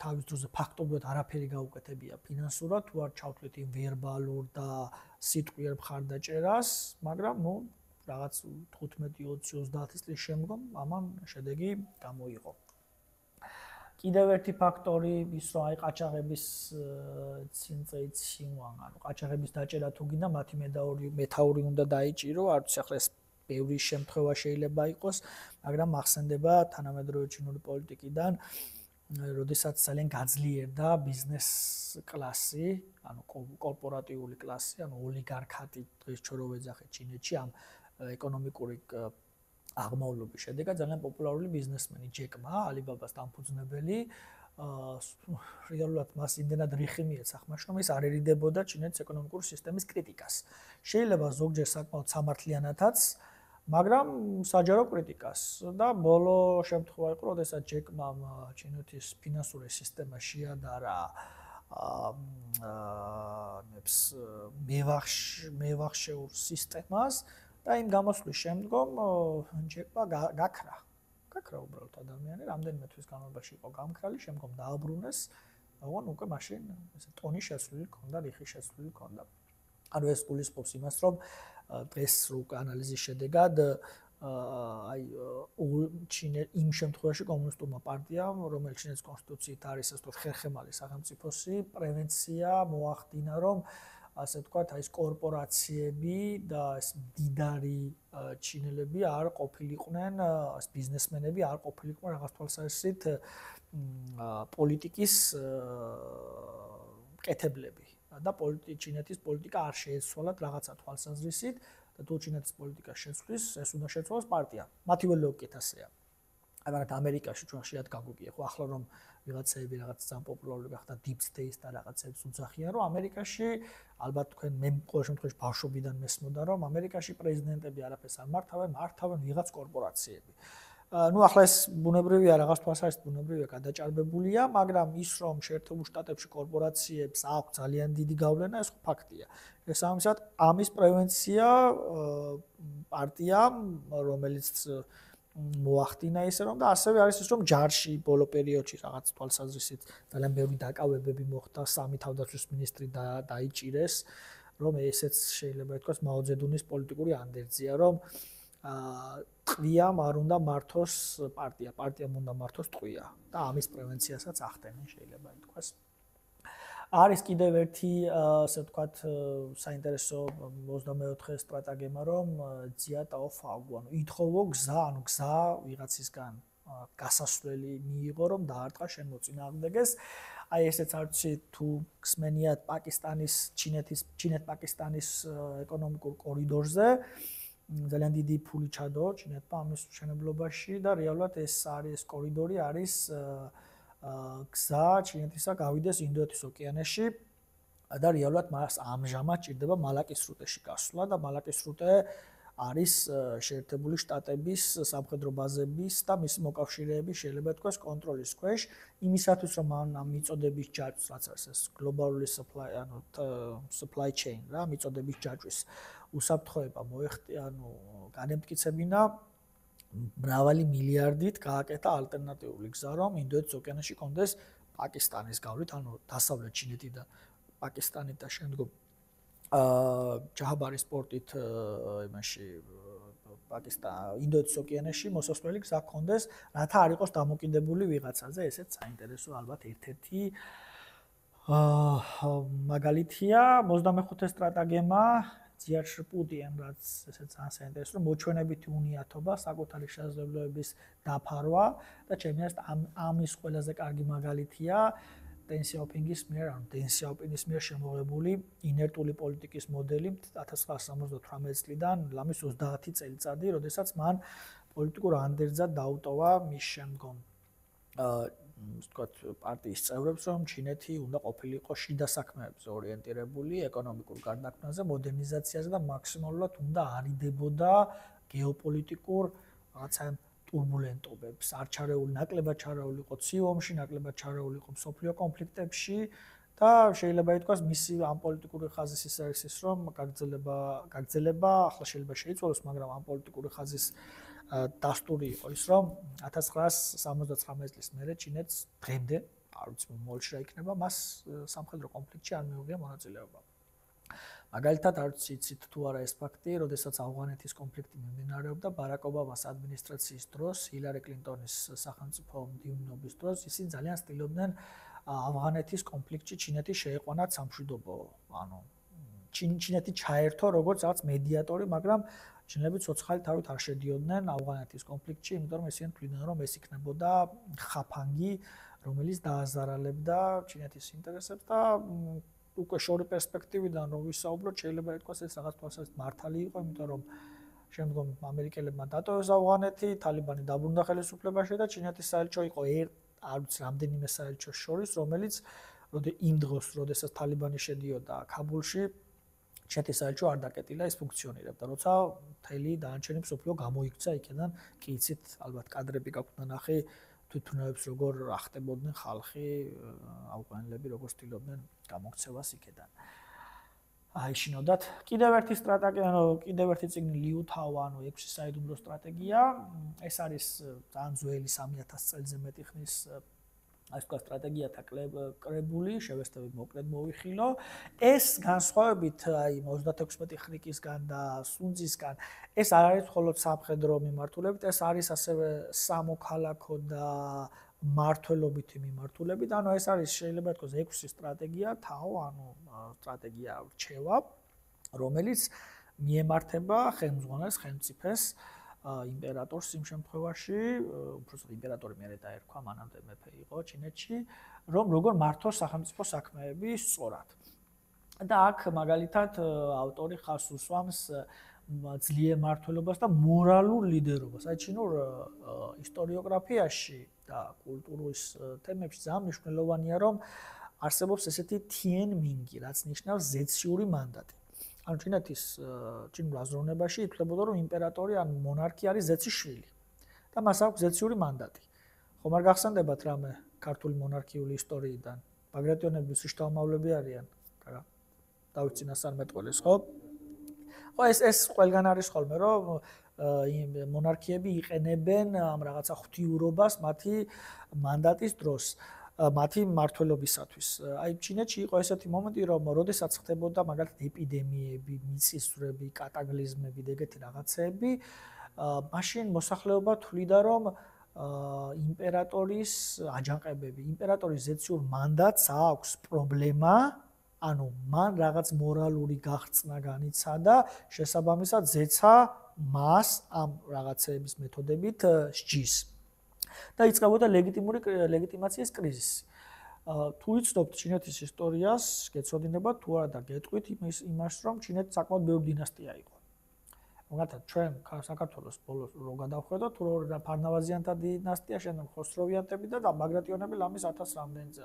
თავის დროზე ფაქტობრივად არაფერი გაუკეთებია ფინანსურად თუ არ ჩავთვლით იმ ვერბალურ და სიტყვიერ მხარდაჭერას, მაგრამ ნუ რაღაც 15-20 წლის შემდგომ ამან შედეგი გამოიღო. კიდევ ერთი ფაქტორი ის რომ აი ყაჩაღების ცინწეიცინვან, ანუ ყაჩაღების დაჭერა თუ გინდა მათი მეთაური უნდა დაიჭირო, არც ახლა ეს ბევრი შემთხვევა შეიძლება იყოს, მაგრამ ახსენდება თანამედროვე ჩინური პოლიტიკიდან, როდესაც ძალიან გაძლიერდა ბიზნეს კლასი, ანუ კორპორატიული კლასი, ანუ ოლიგარქატი დღეს ჩვენ რო ვეძახეთ ჩინეთში ამ ეკონომიკური აღმავლობის შედეგად ძალიან პოპულარული ბიზნესმენი ჯეკ მა, ალიბაბას დამფუძნებელი, რეალურად მას იმდენად რიხი მიეცა ხმაში, რომ ის არ ერიდებოდა ჩინეთის ეკონომიკური სისტემის კრიტიკას. შეიძლება ზოგჯერ საკმაოდ სამართლიანათაც, მაგრამ საჯარო კრიტიკას და ბოლო შემთხვევა იყო, როდესაც ჯეკ მამ ჩინეთის ფინანსური სისტემა შეადარა მევახშეურ სისტემას და იმ გამოსვლის შემდგომ ჯეკმა გაქრა უბრალოდ ადამიანი, რამდენიმე თვის განმავლობაში იყო გამქრალი, შემდგომ დააბრუნეს, ოღონდ უკვე მაშინ ესე ტონი შეცვლილი ჰქონდა, რიხი შეცვლილი ჰქონდა. ანუ ეს გულისხმობს იმას, რომ დღეს უკვე ანალიზის შედეგად აი იმ შემთხვევაში კომუნისტურმა პარტიამ, რომელიც ჩინეთის კონსტიტუციით არის ასე ვთქვათ ხერხემალი სახელმწიფოსი, პრევენცია მოახდინა, რომ ასე ვთქვათ, აი ეს კორპორაციები და ეს მდიდარი ჩინელები არ ყოფილიყვნენ, ეს ბიზნესმენები არ ყოფილიყვნენ რაღაც თვალსაზრისით პოლიტიკის მკეთებლები და ჩინეთის პოლიტიკა არ შეეცვალათ რაღაცა თვალსაზრისით და თუ ჩინეთის პოლიტიკა შეცვლის, ეს უნდა შეცვალოს პარტია. მათივე ლოგიკით ასეა. მაგრამ ამერიკაში ჩვენ ხშირად გაგვიგია, ხო ახლა რომ ვიღაცები რაღაც ძალიან პოპულარული გახდა deep state და რაღაცებს უძახიან, რომ ამერიკაში ალბათ თქვენ მე ყოველ შემთხვევაში ბავშვობიდან მესმოდა, რომ ამერიკაში პრეზიდენტები არაფერს არ მართავენ ვიღაც კორპორაციები. ნუ ახლა ეს ბუნებრივია, რაღაც თვალსაზრისით ბუნებრივია, გადაჭარბებულია, მაგრამ ის რომ შეერთებულ შტატებში კორპორაციებს აქვს ძალიან დიდი გავლენა, ეს ფაქტია. შესაბამისად, ამის პრევენცია პარტიამ, რომელიც მოახდინა ისე რომ და ასევე არის ის რომ ჯარში ბოლო პერიოდში რაღაც თვალსაზრისით ძალიან ბევრი დაკავებები მოხდა, სამი თავდაცვის მინისტრი დაიჭირეს, რომ ესეც შეიძლება ითქვას მაო ძედუნის პოლიტიკური ანდერძია, რომ ტყვიამ არ უნდა მართოს პარტიამ უნდა მართოს ტყვია და ამის პრევენციასაც ახდენენ შეიძლება ითქვას. არის კიდევ ერთი ასე ვთქვათ საინტერესო 24 სტრატეგემა, რომ ძიატაო ფაგუ, ანუ ითხოვო გზა, ანუ გზა ვიღაცისგან გასასვლელი მიიღო, რომ დაარტყა შენ მოწინააღმდეგეს. აი ესეც არ ვიცი თუ გსმენიათ პაკისტანის, ჩინეთ-პაკისტანის ეკონომიკურ კორიდორზე. ძალიან დიდი ფული ჩადო ჩინეთმა ამის მშენებლობაში და რეალურად ეს კორიდორი არის გზა ჩინეთისა გავიდეს ინდოეთის ოკეანეში და რეალურად მას ამჟამად ჭირდება მალაკის სრუტეში გასვლა და მალაკის სრუტე არის შეერთებული შტატების სამხედრო ბაზების და მისი მოკავშირეების შეიძლება ითქვას კონტროლის ქვეშ იმისათვის რომ ამ მიწოდების ჯაჭვს რაც არის ეს გლობალური supply chain რა მიწოდების ჯაჭვის უსაფრთხოება ანუ განემტკიცებინა მრავალი მილიარდით გააკეთა ალტერნატიული გზა, რომ ინდოეთის ოკეანეში კონდეს პაკისტანის გავლით, ანუ დასავლეთ ჩინეთი და პაკისტანი და შემდგომ ჯაჰაბარის პორტით იმაში ინდოეთის ოკეანეში მოსასვლელი გზა კონდეს, რათა არ იყოს დამოკიდებული ვიღაცაზე, ესეც საინტერესო ალბათ ერთ-ერთი მაგალითია 25 სტრატეგემა ძიარშპუტიან, რაც ესე ძალიან საინტერესო, მოჩვენებითი უნიათობა, საკუთარი შესაძლებლობების დაფარვა და ჩემი აზრით ამის ყველაზე კარგი მაგალითია დენ სიაოპინგის მიერ, ანუ დენ სიაოპინგის მიერ შემოღებული ინერტული პოლიტიკის მოდელი 1978 წლიდან ლამის 30 წელიწადი, როდესაც მან პოლიტიკურ ანდერძად დაუტოვა მის შემდგომ ვთქვათ, პარტიის წევრებს, რომ ჩინეთი უნდა ყოფილიყო შიდა საქმეებზე ორიენტირებული, ეკონომიკურ გარდაქმნაზე, მოდერნიზაციაზე და მაქსიმალურად უნდა არიდებოდა გეოპოლიტიკურ რაღაცა ტურბულენტობებს, ნაკლებად ჩარეული იყო ციომში, ნაკლებად ჩარეული იყო მსოფლიო კონფლიქტებში და შეიძლება ითქვას, მისი ამ პოლიტიკური ხაზის ის არის ის, რომ გაგრძელება ახლა შეიძლება შეიცვალოს, მაგრამ ამ პოლიტიკური ხაზის დასტური იყო ის, რომ 1979 წლის მერე ჩინეთს დღემდე, არ ვიცი, მოულში რა იქნება, მას სამხედრო კონფლიქტში არ მიუღია მონაწილეობა. მაგალითად, არ ვიცი, იცით თუ არა ეს ფაქტი, როდესაც ავღანეთის კონფლიქტი მიმდინარეობდა ბარაკ ობამას ადმინისტრაციის დროს, ჰილარი კლინტონის სახელმწიფო მდივნობის დროს, ისინი ძალიან ცდილობდნენ ავღანეთის კონფლიქტში ჩინეთი შეეყვანათ სამშვიდობო, ანუ ჩინეთი ჩაერთო როგორც რაღაც მედიატორი, მაგრამ ჩინელები ცოცხალი თავით არ შედიოდნენ ავღანეთის კონფლიქტში, იმიტომ რომ ისინი თვლიდნენ, რომ ეს იქნებოდა ხაფანგი, რომელიც დააზარალებდა ჩინეთის ინტერესებს და უკვე შორი პერსპექტივიდან რომ ვისაუბროთ, შეიძლება ითქვას ეს რაღაც თვალსაზრისით მართალი იყო, იმიტომ რომ შემდგომ ამერიკელებმა დატოვეს ავღანეთი, თალიბანი დაბრუნდა ხელისუფლებაში და ჩინეთის საელჩო იყო არ ვიცი რამდენიმე საელჩოს შორის, რომელიც იმ დროს, როდესაც თალიბანი შედიოდა ქაბულში, ჩინეთის საელჩო არ დაკეტილა, ეს ფუნქციონირებდა, როცა მთელი დანარჩენი მსოფლიო გამოიქცა იქიდან, კი იცით, ალბათ კადრები გაქვთ ნახე თვითმფრინავებს როგორ ახტებოდნენ ხალხი, ავღანელები როგორ ცდილობდნენ გამოქცევას იქიდან. აიშინოდათ. კიდევ ერთი სტრატეგია, კიდევ ერთი წიგნი ლიუ თაო, ანუ 6 საიდუმლო სტრატეგია. ეს არის ძალიან ძველი 3000 წელზე მეტი ხნის ასე ვთქვათ სტრატეგიათა კრებული, შევესწრებით მოკლედ მოვიხილო. ეს განსხვავებით აი 36 ხრიკისგან და სუნძისგან, ეს არ არის მხოლოდ სამხედრო მიმართულებით, ეს არის ასევე სამოქალაქო და მმართველობითი მიმართულებით. ანუ ეს არის შეიძლება ითქვას 6 სტრატეგია, თაო, ანუ სტრატეგია რჩევა, რომელიც მიემართება ხელმძღვანელს, ხელმწიფეს, იმპერატორს იმ შემთხვევაში, უბრალოდ იმპერატორი მერე დაერქვა, მანამდე მეფე იყო ჩინეთში, რომ როგორ მართოს სახელმწიფო საქმეები სწორად. და აქ მაგალითად ავტორი ხაზს უსვამს ძლიერ მმართველობას და მორალურ ლიდერობას. აი ჩინურ ისტორიოგრაფიაში და კულტურის თემებში ძალიან მნიშვნელოვანია, რომ არსებობს ესეთი თიენმინგი, რაც ნიშნავს ზეციური მანდატი. ანუ ჩინეთის ჩინურ აზროვნებაში ითვლებოდა, რომ იმპერატორი ან მონარქი არის ზეცის შვილი და მას აქვს ზეციური მანდატი. ხომ არ გახსენდებათ რამე ქართული მონარქიული ისტორიიდან? ბაგრატიონები შთამომავლები არიან, დავით წინასწარმეტყველის, ხო? ხო, ეს ყველგან არის ხოლმე, რომ მონარქიები იყენებენ ამ რაღაცა ღვთიურობას მათი მანდატის დროს. მათი მმართველობისათვის. აი ჩინეთში იყო ესეთი მომენტი, რომ როდესაც ხდებოდა მაგალითად ეპიდემიები, მიწისძვრები, კატაკლიზმები და ეგეთი რაღაცეები, მაშინ მოსახლეობა თვლიდა, რომ იმპერატორის აჯანყებები, იმპერატორის ზეციურ მანდატს აქვს პრობლემა, ანუ მან რაღაც მორალური გაღწნა განიცადა, შესაბამისად ზეცა მას ამ რაღაცეების მეთოდებით სჯის. და იწყებოდა ლეგიტიმაციის კრიზისი. თუ იცნობთ ჩინეთის ისტორიას, გეცოდინებათ თუ არა და გეტყვით იმას, რომ ჩინეთი საკმაოდ ბევრი დინასტია იყო. მაგალითად, ჩვენ საქართველოს ბოლოს რო გადავხედოთ, თუ რა ფარნავაზიანთა დინასტია, შემდეგ ხოსროვიანტები და ბაგრატიონები ლამის 1000 რამდენზე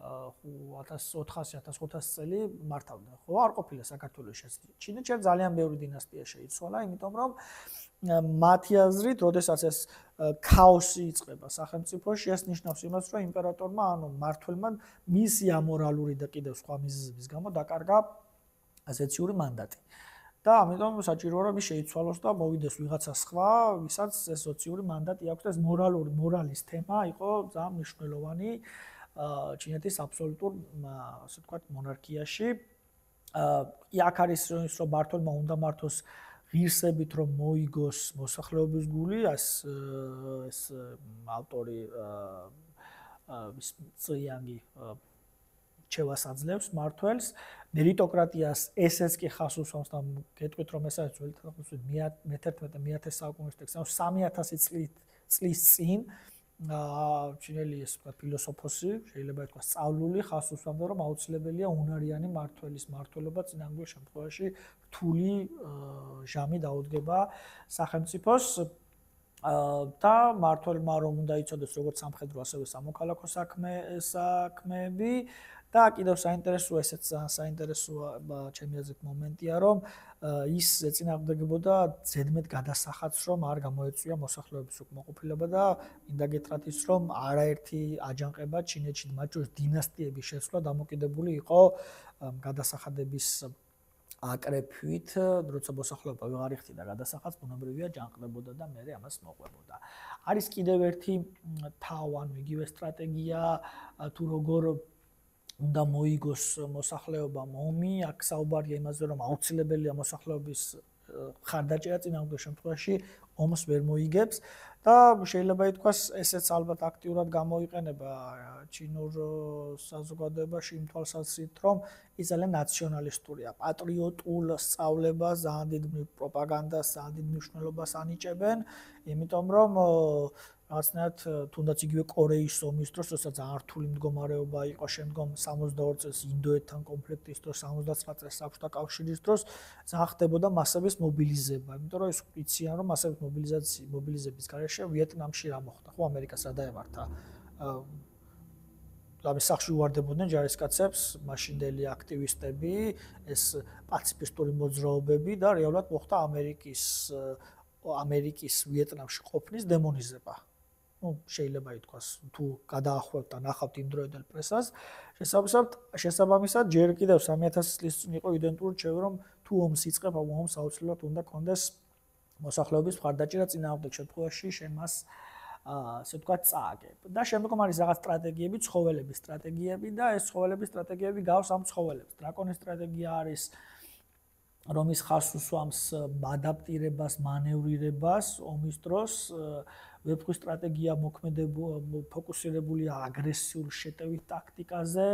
1400-1500 წელი მართავდნენ. ხო, არ ყოფილა საქართველოში. ჩინეთში ძალიან ბევრი დინასტია შეიცვალა, იმიტომ რომ მათი აზრით, როდესაც ეს ქაოსი იწყება სახელმწიფოში, ეს ნიშნავს იმას, რომ იმპერატორმა, ანუ მმართველმა მისი ამორალური და კიდევ სხვა მიზეზების გამო დაკარგა ზეციური მანდატი. და ამიტომ საჭიროა რომ ის შეიცვალოს და მოვიდეს ვიღაცა სხვა, ვისაც ეს ზეციური მანდატი აქვს და ეს მორალის თემა იყო ძალიან მნიშვნელოვანი ჩინეთის აბსოლუტურ, ასე ვთქვათ, მონარქიაში. აქ არის რომ მმართველმა უნდა მართოს ღირსებით რომ მოიგოს მოსახლეობის გული, ეს ავტორი წიანგი რჩევას აძლევს მმართველს, მერიტოკრატიას ესეც კი ხას უსვამს და გეტყვით რომ ეს არის ძველი თარიღის მე-11-მე-10 საუკუნის ტექსტი, ანუ 3000 წლის წინ ჩინელი ეს ვთქვათ ფილოსოფოსი, შეიძლება ითქვას სწავლული, ხას უსვამდა რომ აუცილებელია უნარიანი მმართველის მმართველობა წინააღმდეგ შემთხვევაში რთული ჟამი დაუდგება სახელმწიფოს და მმართველმა რომ უნდა იცოდეს როგორც სამხედრო ასევე სამოქალაქო საქმეები და კიდევ საინტერესოა ესეც საინტერესოა ჩემი აზრით მომენტია რომ ის ეწინააღმდეგებოდა ზედმეტ გადასახადს რომ არ გამოეწვია მოსახლეობის უკმაყოფილება და მინდა გითხრათ ის რომ არაერთი აჯანყება ჩინეთში მათ შორის დინასტიების შეცვლა დამოკიდებული იყო გადასახადების აკრეფვით, როცა მოსახლეობა ვეღარ იხდიდა გადასახადს, ბუნებრივია ჯანყდებოდა და მერე ამას მოყვებოდა. არის კიდევ ერთი თავ, ანუ იგივე სტრატეგია, თუ როგორ უნდა მოიგოს მოსახლეობა ომი, აქ საუბარია იმაზე, რომ აუცილებელია მოსახლეობის ხარდაჭერა წინააღმდეგ შემთხვევაში ომს ვერ მოიგებს და შეიძლება ითქვას ესეც ალბათ აქტიურად გამოიყენება ჩინურ საზოგადოებაში იმ თვალსაზრისით, რომ ის ძალიან ნაციონალისტურია, პატრიოტულ სწავლებას, ძალიან დიდ პროპაგანდას, ძალიან დიდ მნიშვნელობას ანიჭებენ, იმიტომ რომ რაღაცნაირად თუნდაც იგივე კორეის ომის დროს, როცა ძალიან რთული მდგომარეობა იყო, შემდგომ 62 წელს ინდოეთთან კონფლიქტის დროს, 79 წელს საბჭოთა კავშირის დროს ძალიან ხდებოდა მასების მობილიზება, იმიტომ რომ ის იციან, რომ მასების მობილიზების გარეშე ვიეტნამში რა მოხდა, ხო ამერიკას რა დაემართა. ამის სახში უვარდებოდნენ ჯარისკაცებს, მაშინდელი აქტივისტები, ეს პაციფისტური მოძრაობები და რეალურად მოხდა ამერიკის ვიეტნამში ყოფნის დემონიზება. შეიძლება ითქვას, თუ გადაახვევთ და ნახავთ იმ დროინდელ პრესას, შესაბამისად ჯერ კიდევ 3000 წლის წინ იყო იდენტური რჩევა, რომ თუ ომს იწყებ, ომს აუცილებლად უნდა კონდეს მოსახლეობის მხარდაჭერა წინააღმდეგ შემთხვევაში შენ მას ასე ვთქვათ წააგებ. და შემდგომ არის რაღაც სტრატეგიები, ცხოველების სტრატეგიები და ეს ცხოველების სტრატეგიები გავს ამ ცხოველებს. დრაკონის სტრატეგია არის რომ ის ხარს უსვამს ადაპტირებას, მანევრირებას ომის დროს, ვეფხვის სტრატეგია ფოკუსირებულია აგრესიულ შეტევის ტაქტიკაზე,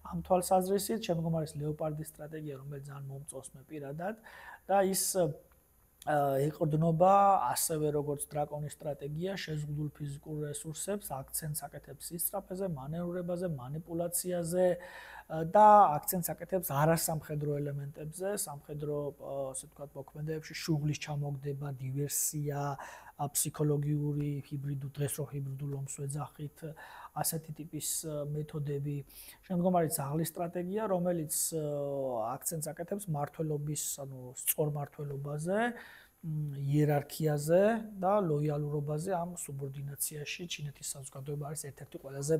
ამ თვალსაზრისით, შემდგომ არის ლეოპარდის სტრატეგია, რომელიც ძალიან მომწონს მე პირადად და ის ეყრდნობა ასევე როგორც დრაკონის სტრატეგია, შეზღუდულ ფიზიკურ რესურსებს, აქცენტს აკეთებს ისწრაფეზე, მანევრებაზე, მანიპულაციაზე და აქცენტს აკეთებს არასამხედრო ელემენტებზე, სამხედრო, ასე ვთქვათ, მოქმედებებში, შუღლის ჩამოგდება, დივერსია, ფსიქოლოგიური, დღეს რო ჰიბრიდულ ომს ვეძახით, ასეთი ტიპის მეთოდები. შემდგომ არის ძაღლის სტრატეგია, რომელიც აქცენტს აკეთებს მმართველობის, ანუ სწორ მმართველობაზე, იერარქიაზე და ლოიალურობაზე ამ სუბორდინაციაში. ჩინეთის საზოგადოება არის ერთ-ერთი ყველაზე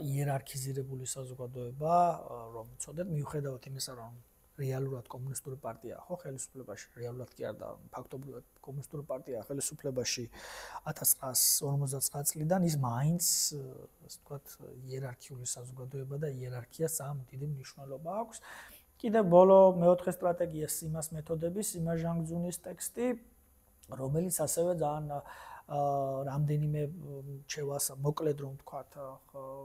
იერარქიზირებული საზოგადოება, რომ წოდეთ, მიუხედავად იმისა, რომ რეალურად კომუნისტური პარტია ხო ხელისუფლებაში, რეალურად კი არ და ფაქტობრივად კომუნისტური პარტია ხელისუფლებაში 1959 წლიდან ის მაინც, ასე ვთქვათ, იერარქიული საზოგადოება და იერარქიას ამ დიდი მნიშვნელობა აქვს. კიდევ ბოლო მეოთხე სტრატეგია სიმას მეთოდების, სიმას ჟანგძუნის ტექსტი, რომელიც ასევე ძალიან რამდენიმე რჩევას, მოკლედ რომ ვთქვათ,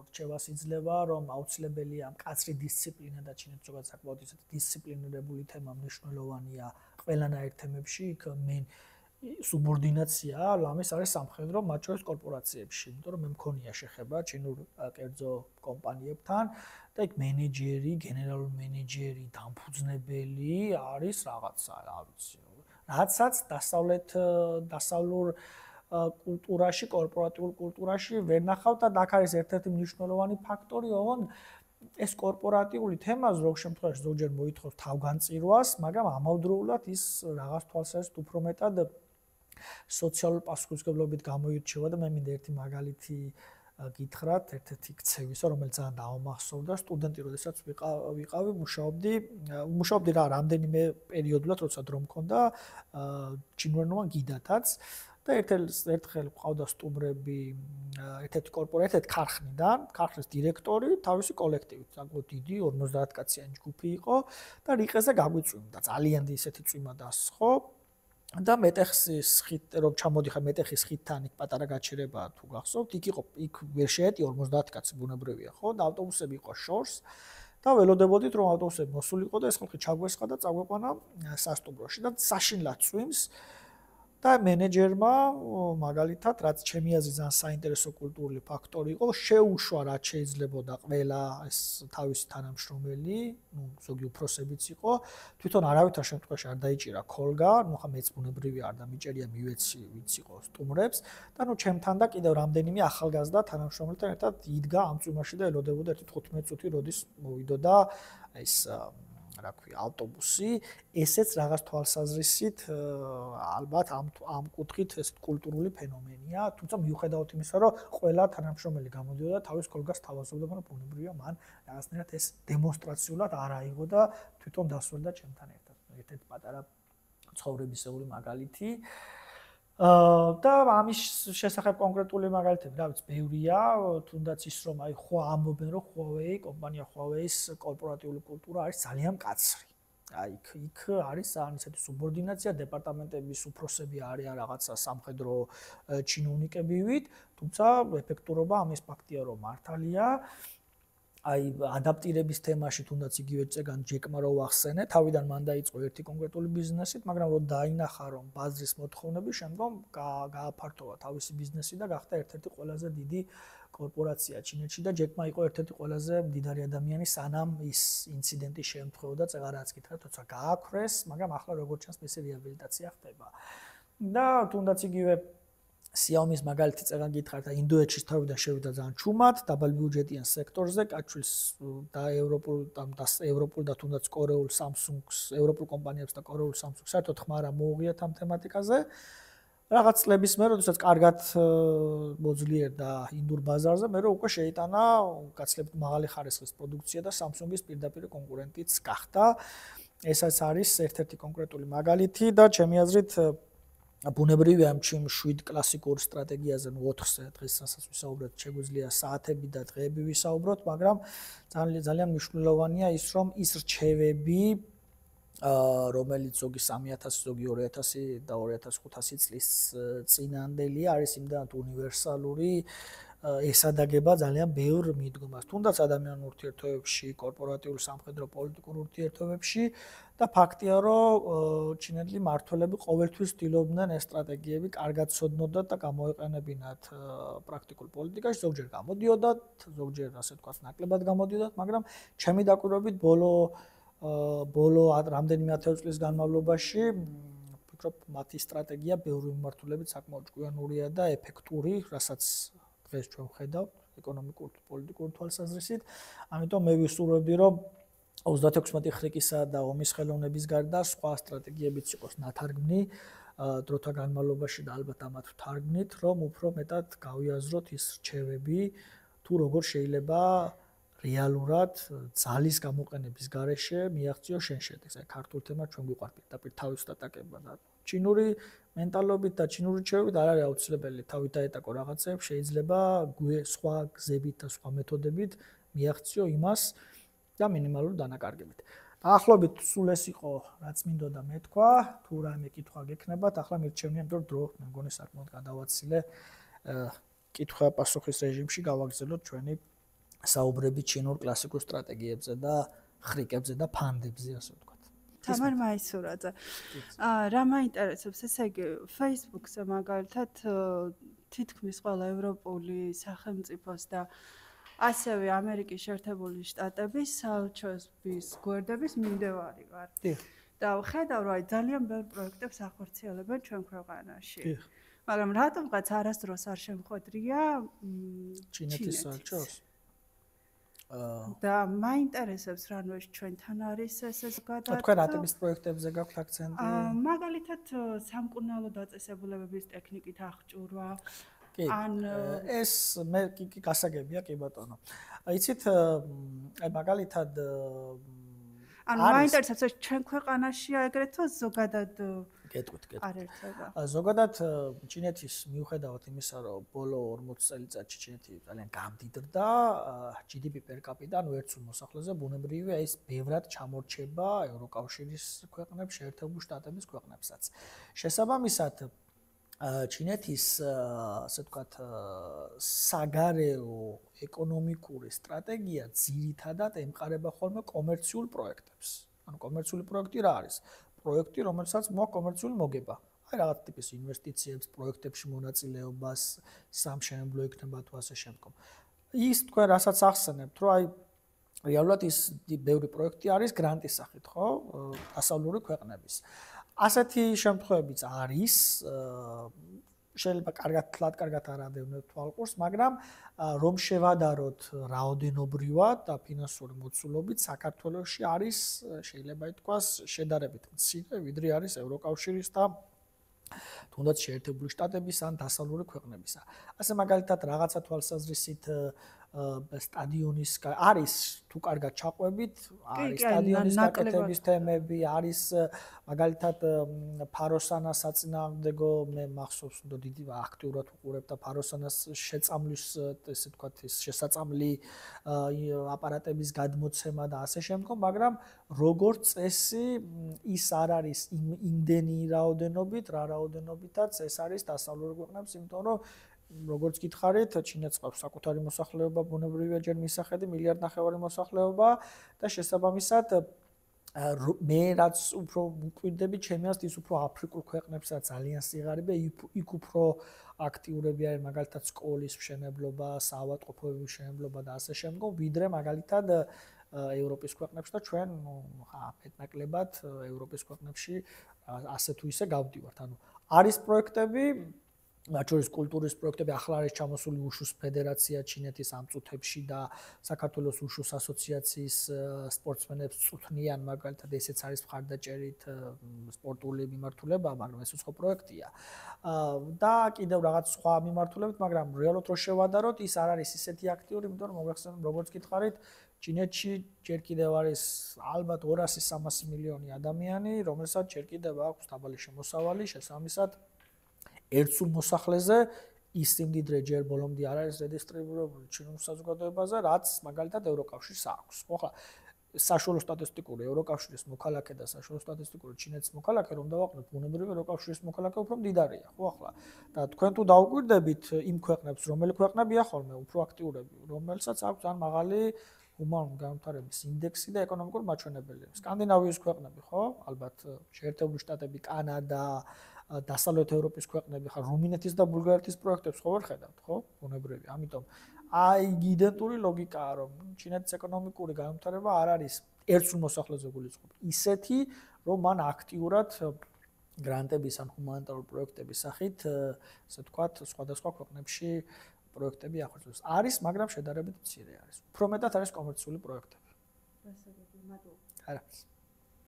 რჩევას იძლევა, რომ აუცილებელია მკაცრი დისციპლინა და ჩინეთში ზოგადად საკმაოდ ისეთი დისციპლინირებული თემა მნიშვნელოვანია ყველანაირ თემებში, იქ სუბორდინაცია, ლამის არის სამხედრო, მათ შორის კორპორაციებში, იმიტომ რომ მე მქონია შეხება ჩინურ კერძო კომპანიებთან და იქ მენეჯერი, გენერალური მენეჯერი, დამფუძნებელი არის რაღაცა, რა ვიცი, რაცაც დასავლურ კულტურაში, კორპორატიულ კულტურაში ვერ ნახავთ და აქ არის ერთ-ერთი მნიშვნელოვანი ფაქტორი, ოღონდ ეს კორპორატიული თემა ზოგ შემთხვევაში ზოგჯერ მოითხოვს თავგანწირვას, მაგრამ ამავდროულად ის რაღაც თვალსაზრისით უფრო მეტად სოციალურ პასუხისმგებლობით გამოირჩევა და მე მინდა ერთი მაგალითი გითხრათ, ერთ-ერთი ქცევისა, რომელიც ძალიან დაამახსოვრდა სტუდენტი, როდესაც ვიყავი, მუშაობდი რამდენიმე პერიოდულად, როცა დრო მქონდა ჩინურენოვან გიდათაც და ერთხელ ყავდა სტუმრები ერთ-ერთი კორპორაციის ქარხნიდან, ქარხნის დირექტორი, თავისი კოლექტივით, საკმაოდ დიდი 50 კაციანი ჯგუფი იყო და რიყეზე გაგვიწვიმდა. ძალიან ისეთი წვიმა დასხო. და მეტეხის ხით რომ ჩამოდიხარ მეტეხის ხითთან იქ პატარა გაჩერებაა თუ გახსოვთ იქ ვერ შეეტი 50 კაცი ბუნებრივია ხო და ავტობუსები იყო შორს და ველოდებოდით რომ ავტობუსები მოსულიყო და ეს ხალხი ჩაგვესხა და წაგვეყვანა სასტუმროში და საშინლად წვიმს და მენეჯერმა მაგალითად რაც ჩემი აზრით ძალიან საინტერესო კულტურული ფაქტორი იყო შეუშვა რაც შეიძლებოდა ყველა ეს თავისი თანამშრომელი ზოგი უფროსებიც იყო თვითონ არავითარ შემთხვევაში არ დაიჭირა ქოლგა ხა მეც ბუნებრივია არ დამიჭერია მივეცი ვინც იყო სტუმრებს და ჩემთან და კიდევ რამდენიმე ახალგაზრდა თანამშრომელთან ერთად იდგა ამ წვიმაში და ელოდებოდა 15 წუთი როდის მოვიდოდა ეს რა ქვია ავტობუსი ესეც რაღაც თვალსაზრისით ალბათ ამ კუთხით ეს კულტურული ფენომენია თუმცა მიუხედავად იმისა რომ ყველა თანამშრომელი გამოდიოდა თავის კოლგას თავაზობდა მაგრამ ბუნებრივია მან რაღაცნაირად ეს დემონსტრაციულად არ აიღო და თვითონ დასვენდა ჩემთან ერთად ერთ-ერთი პატარა ცხოვრებისეული მაგალითი და ამის შესახებ კონკრეტული მაგალითები რა ვიცი ბევრია თუნდაც ის რომ აი ხო ამბობენ რომ Huawei კომპანია Huawei-ის კორპორატიული კულტურა არის ძალიან მკაცრი აი იქ არის ძალიან ისეთი სუბორდინაცია დეპარტამენტების უფროსები არიან რაღაცა სამხედრო ჩინოვნიკებივით თუმცა ეფექტურობა ამის ფაქტია რომ მართალია აი ადაპტირების თემაში თუნდაც იგივე წეგან ჯეკმა რო ახსენე თავიდან მან დაიწყო ერთი კონკრეტული ბიზნესით მაგრამ რო დაინახა რომ ბაზრის მოთხოვნები შემდგომ გააფართოვა თავისი ბიზნესი და გახდა ერთ-ერთი ყველაზე დიდი კორპორაცია ჩინეთში და ჯეკმა იყო ერთ-ერთი ყველაზე მდიდარი ადამიანი სანამ ის ინციდენტი შემთხვევა და წეგარაც გითხრა თორსა გააქრეს მაგრამ ახლა როგორც ჩანს მისი რეაბილიტაცია ხდება და თუნდაც იგივე Xiaomi-ის მაგალითი წეგან გითხართ და ინდოეთში თავიდან შევიდა ძალიან ჩუმად, დაბალი ბიუჯეტიან სექტორზე, კაჩვილს და ევროპულ და თუნდაც კორეულ Samsung-ს, ევროპულ კომპანიებს და კორეულ Samsung-ს საერთოდ ხმარა მოუღიათ ამ თემატიკაზე. რაღაც წლების მერე, როდესაც კარგად მოძლიერდა ინდურ ბაზარზე, მერე უკვე შეიტანა გაცილებით მაღალი ხარისხის პროდუქცია და Samsung-ის პირდაპირ კონკურენტიც გახდა. ესაც არის ერთ-ერთი კონკრეტული მაგალითი და ჩემი აზრით ბუნებრივია ამ ჩემ 7 კლასიკურ სტრატეგიაზე 4-ზე დღესაც ვისაუბრეთ, შეგვიძლია საათები და დღეები ვისაუბროთ, მაგრამ ძალიან მნიშვნელოვანია ის, რომ ის რჩევები, რომელიც ზოგი 3000, ზოგი 2000 და 2500 წლის წინანდელია, არის იმდანაც უნივერსალური ესადაგება ძალიან ბევრ მიდგომას, თუნდაც ადამიანურ ურთიერთობებში, კორპორატიულ სამხედრო პოლიტიკურ ურთიერთობებში და ფაქტია, რომ ჩინელი მმართველები ყოველთვის ცდილობდნენ ეს სტრატეგიები კარგად ცოდნოდათ და გამოეყენებინათ პრაქტიკულ პოლიტიკაში, ზოგჯერ გამოდიოდათ, ზოგჯერ ასე ვთქვათ, ნაკლებად გამოდიოდათ, მაგრამ ჩემი დაკვირვებით ბოლო რამდენიმე ათეულ წლის განმავლობაში ვფიქრობ, მათი სტრატეგია ბევრი მიმართულებით საკმაოდ ჭკვიანურია და ეფექტური, რასაც დღეს ჩვენ ვხედავთ ეკონომიკურ და პოლიტიკურ თვალსაზრისით. ამიტომ მე ვისურვებდი, რომ 36 ხრიკისა და ომის ხელოვნების გარდა სხვა სტრატეგიებიც იყოს ნათარგმნი დროთა განმავლობაში და ალბათ ამათ ვთარგმნით, რომ უფრო მეტად გავიაზროთ ის რჩევები, თუ როგორ შეიძლება რეალურად ძალის გამოყენების გარეშე მიაღწიო შენ შედეგს. აი ქართულ თემად ჩვენ გვიყვართ პირდაპირ თავის ატაკება და ჩინური მენტალობით და ჩინური რჩევებით არ არის აუცილებელი თავით დაეტაკო რაღაცებს, შეიძლება სხვა გზებით და სხვა მეთოდებით მიაღწიო იმას და მინიმალური დანაკარგებით. დაახლოებით სულ ეს იყო, რაც მინდოდა მეთქვა, თუ რაიმე კითხვა გექნებათ, ახლა მირჩევნია, იმიტომ რომ დრო მე მგონი საკმაოდ გადავაცილე კითხვა-პასუხის რეჟიმში გავაგრძელოთ ჩვენი საუბრები ჩინურ კლასიკურ სტრატეგიებზე და ხრიკებზე და ფანდებზე, ასე ვთქვათ. თამარ მაისურაძე. რა მაინტერესებს, ესე იგი, Facebook-ზე მაგალითად თითქმის ყველა ევროპული სახელმწიფოს და ასევე ამერიკის შეერთებული შტატების საელჩოების გვერდების მიმდევარი ვარ. და ვხედავ, რომ ძალიან ბევრ პროექტებს ახორციელებენ ჩვენ ქვეყანაში. მაგრამ რატომღაც არასდროს არ შემხვედრია ჩინეთის საელჩოს? და მაინტერესებს რანუ ჩვენთან არის ეს გადაწყვეტა. თქვენ რა ტიპის პროექტებზე გაქვთ აქცენტი? მაგალითად სამკურნალო დაწესებულებების ტექნიკით აღჭურვა. ან ეს მე კი გასაგებია კი ბატონო. იცით აი მაგალითად ანუ მაინტერესებს ჩვენ ქვეყანაშია ეგრეთო ზოგადად კეთვით. არ ერთება. ზოგადად ჩინეთის მიუხედავად იმისა, რომ ბოლო 40 წელიწადში ჩინეთი ძალიან გამდიდრდა, GDP per capita ანუ ერთ სულ მოსახლეზე ბუნებრივია ის ბევრად ჩამორჩება ევროკავშირის ქვეყნებს, შეერთებული შტატების ქვეყნებსაც. შესაბამისად ჩინეთის ასე ვთქვათ საგარეო ეკონომიკური სტრატეგია ძირითადად ემყარება ხოლმე კომერციულ პროექტებს. ანუ კომერციული პროექტი რა არის? პროექტი, რომელსაც მოაქვს კომერციული მოგება. აი რაღაც ტიპის ინვესტიციებს, პროექტებში მონაწილეობას, სამშენებლო იქნება თუ ასე შემდგომ. ის თქვენ რასაც ახსენებთ, რომ აი რეალურად ის ბევრი პროექტი არის გრანტის სახით, ხო? დასავლური ქვეყნების. ასეთი შემთხვევებიც არის, შეიძლება კარგად არ ადევნებთ თვალყურს, მაგრამ რომ შევადაროთ რაოდენობრივად და ფინანსური მოცულობით საქართველოში არის შეიძლება ითქვას შედარებით მცირე, ვიდრე არის ევროკავშირის და თუნდაც შეერთებული შტატების ან დასავლური ქვეყნებისა. ასე მაგალითად რაღაცა თვალსაზრისით სტადიონის არის თუ კარგად ჩაყვებით, არის სტადიონის გაკეთების თემები, არის მაგალითად ფაროსანას საწინააღმდეგო, მე მახსოვს, რომ დიდი აქტიურად უყურებ და ფაროსანას შეწამლის, ესე ვთქვათ, ის შესაწამლი აპარატების გადმოცემა და ასე შემდგომ, მაგრამ როგორც წესი ის არ არის იმდენი რაოდენობით, რა რაოდენობითაც ეს არის დასავლური ქვეყნებს, იმიტომ რომ როგორც გითხარით, ჩინეთს ყავს საკუთარი მოსახლეობა, ბუნებრივია ჯერ მისახედი 1.5 მილიარდი მოსახლეობა და შესაბამისად მე რაც უფრო მკვიდრები ჩემი აზრით ის უფრო აფრიკულ ქვეყნებსაც ძალიან სიღარიბე, იქ უფრო აქტიურები არის მაგალითად სკოლის მშენებლობა, საავადმყოფოების მშენებლობა და ასე შემდგომ, ვიდრე მაგალითად ევროპის ქვეყნებში და ჩვენ მეტნაკლებად ევროპის ქვეყნებში ასე თუ ისე გავდივართ. ანუ არის პროექტები მათ შორის კულტურის პროექტები ახლა არის ჩამოსული უშუს ფედერაცია ჩინეთის ამ წუთებში და საქართველოს უშუს ასოციაციის სპორტსმენებს წუთნიან მაგალითად ესეც არის მხარდაჭერით სპორტული მიმართულება, მაგრამ ეს უცხო პროექტია. და კიდევ რაღაც სხვა მიმართულებით, მაგრამ რეალურად რო შევადაროთ, ის არ არის ისეთი აქტიური, იმიტომ რომ მოგახსენებთ, როგორც გითხარით, ჩინეთში ჯერ კიდევ არის ალბათ 200-300 მილიონი ადამიანი, რომელსაც ჯერ კიდევ აქვს დაბალი შემოსავალი, შესაბამისად ერთ სულ მოსახლეზე ის სიმდიდრე ჯერ ბოლომდე არ არის რეგისტრირებული ჩინურ საზოგადოებაზე, რაც მაგალითად ევროკავშირს აქვს. ხო ხა საშუალო სტატისტიკური ევროკავშირის მოქალაქე და საშუალო სტატისტიკური ჩინეთის მოქალაქე რომ დავაყენოთ, ბუნებრივია ევროკავშირის მოქალაქე უფრო მდიდარია, ხო ახლა. და თქვენ თუ დაუკვირდებით იმ ქვეყნებს, რომელი ქვეყნებია ხოლმე უფრო აქტიურები, რომელსაც აქვს ძალიან მაღალი ჰუმანური განვითარების ინდექსი და ეკონომიკური მაჩვენებელი. სკანდინავიის ქვეყნები, ხო? ალბათ შეერთებული შტატები, კანადა, დასავლეთ ევროპის ქვეყნები, ხა რუმინეთის და ბულგარეთის პროექტებს ხო ვერ ხედავთ, ხო? ბუნებრივია. ამიტომ აი იდენტური ლოგიკაა, რომ ჩინეთის ეკონომიკური განვითარება არ არის ერთ სულ მოსახლეზე გულისხმობ. ისეთი, რომ მან აქტიურად გრანტების ან ჰუმანიტარული პროექტების სახით, ასე ვთქვათ, სხვადასხვა ქვეყნებში პროექტები ახორციელებს. არის, მაგრამ შედარებით მცირე არის. უფრო მეტად არის კომერციული პროექტები. გასაგები, მადლობა. არა.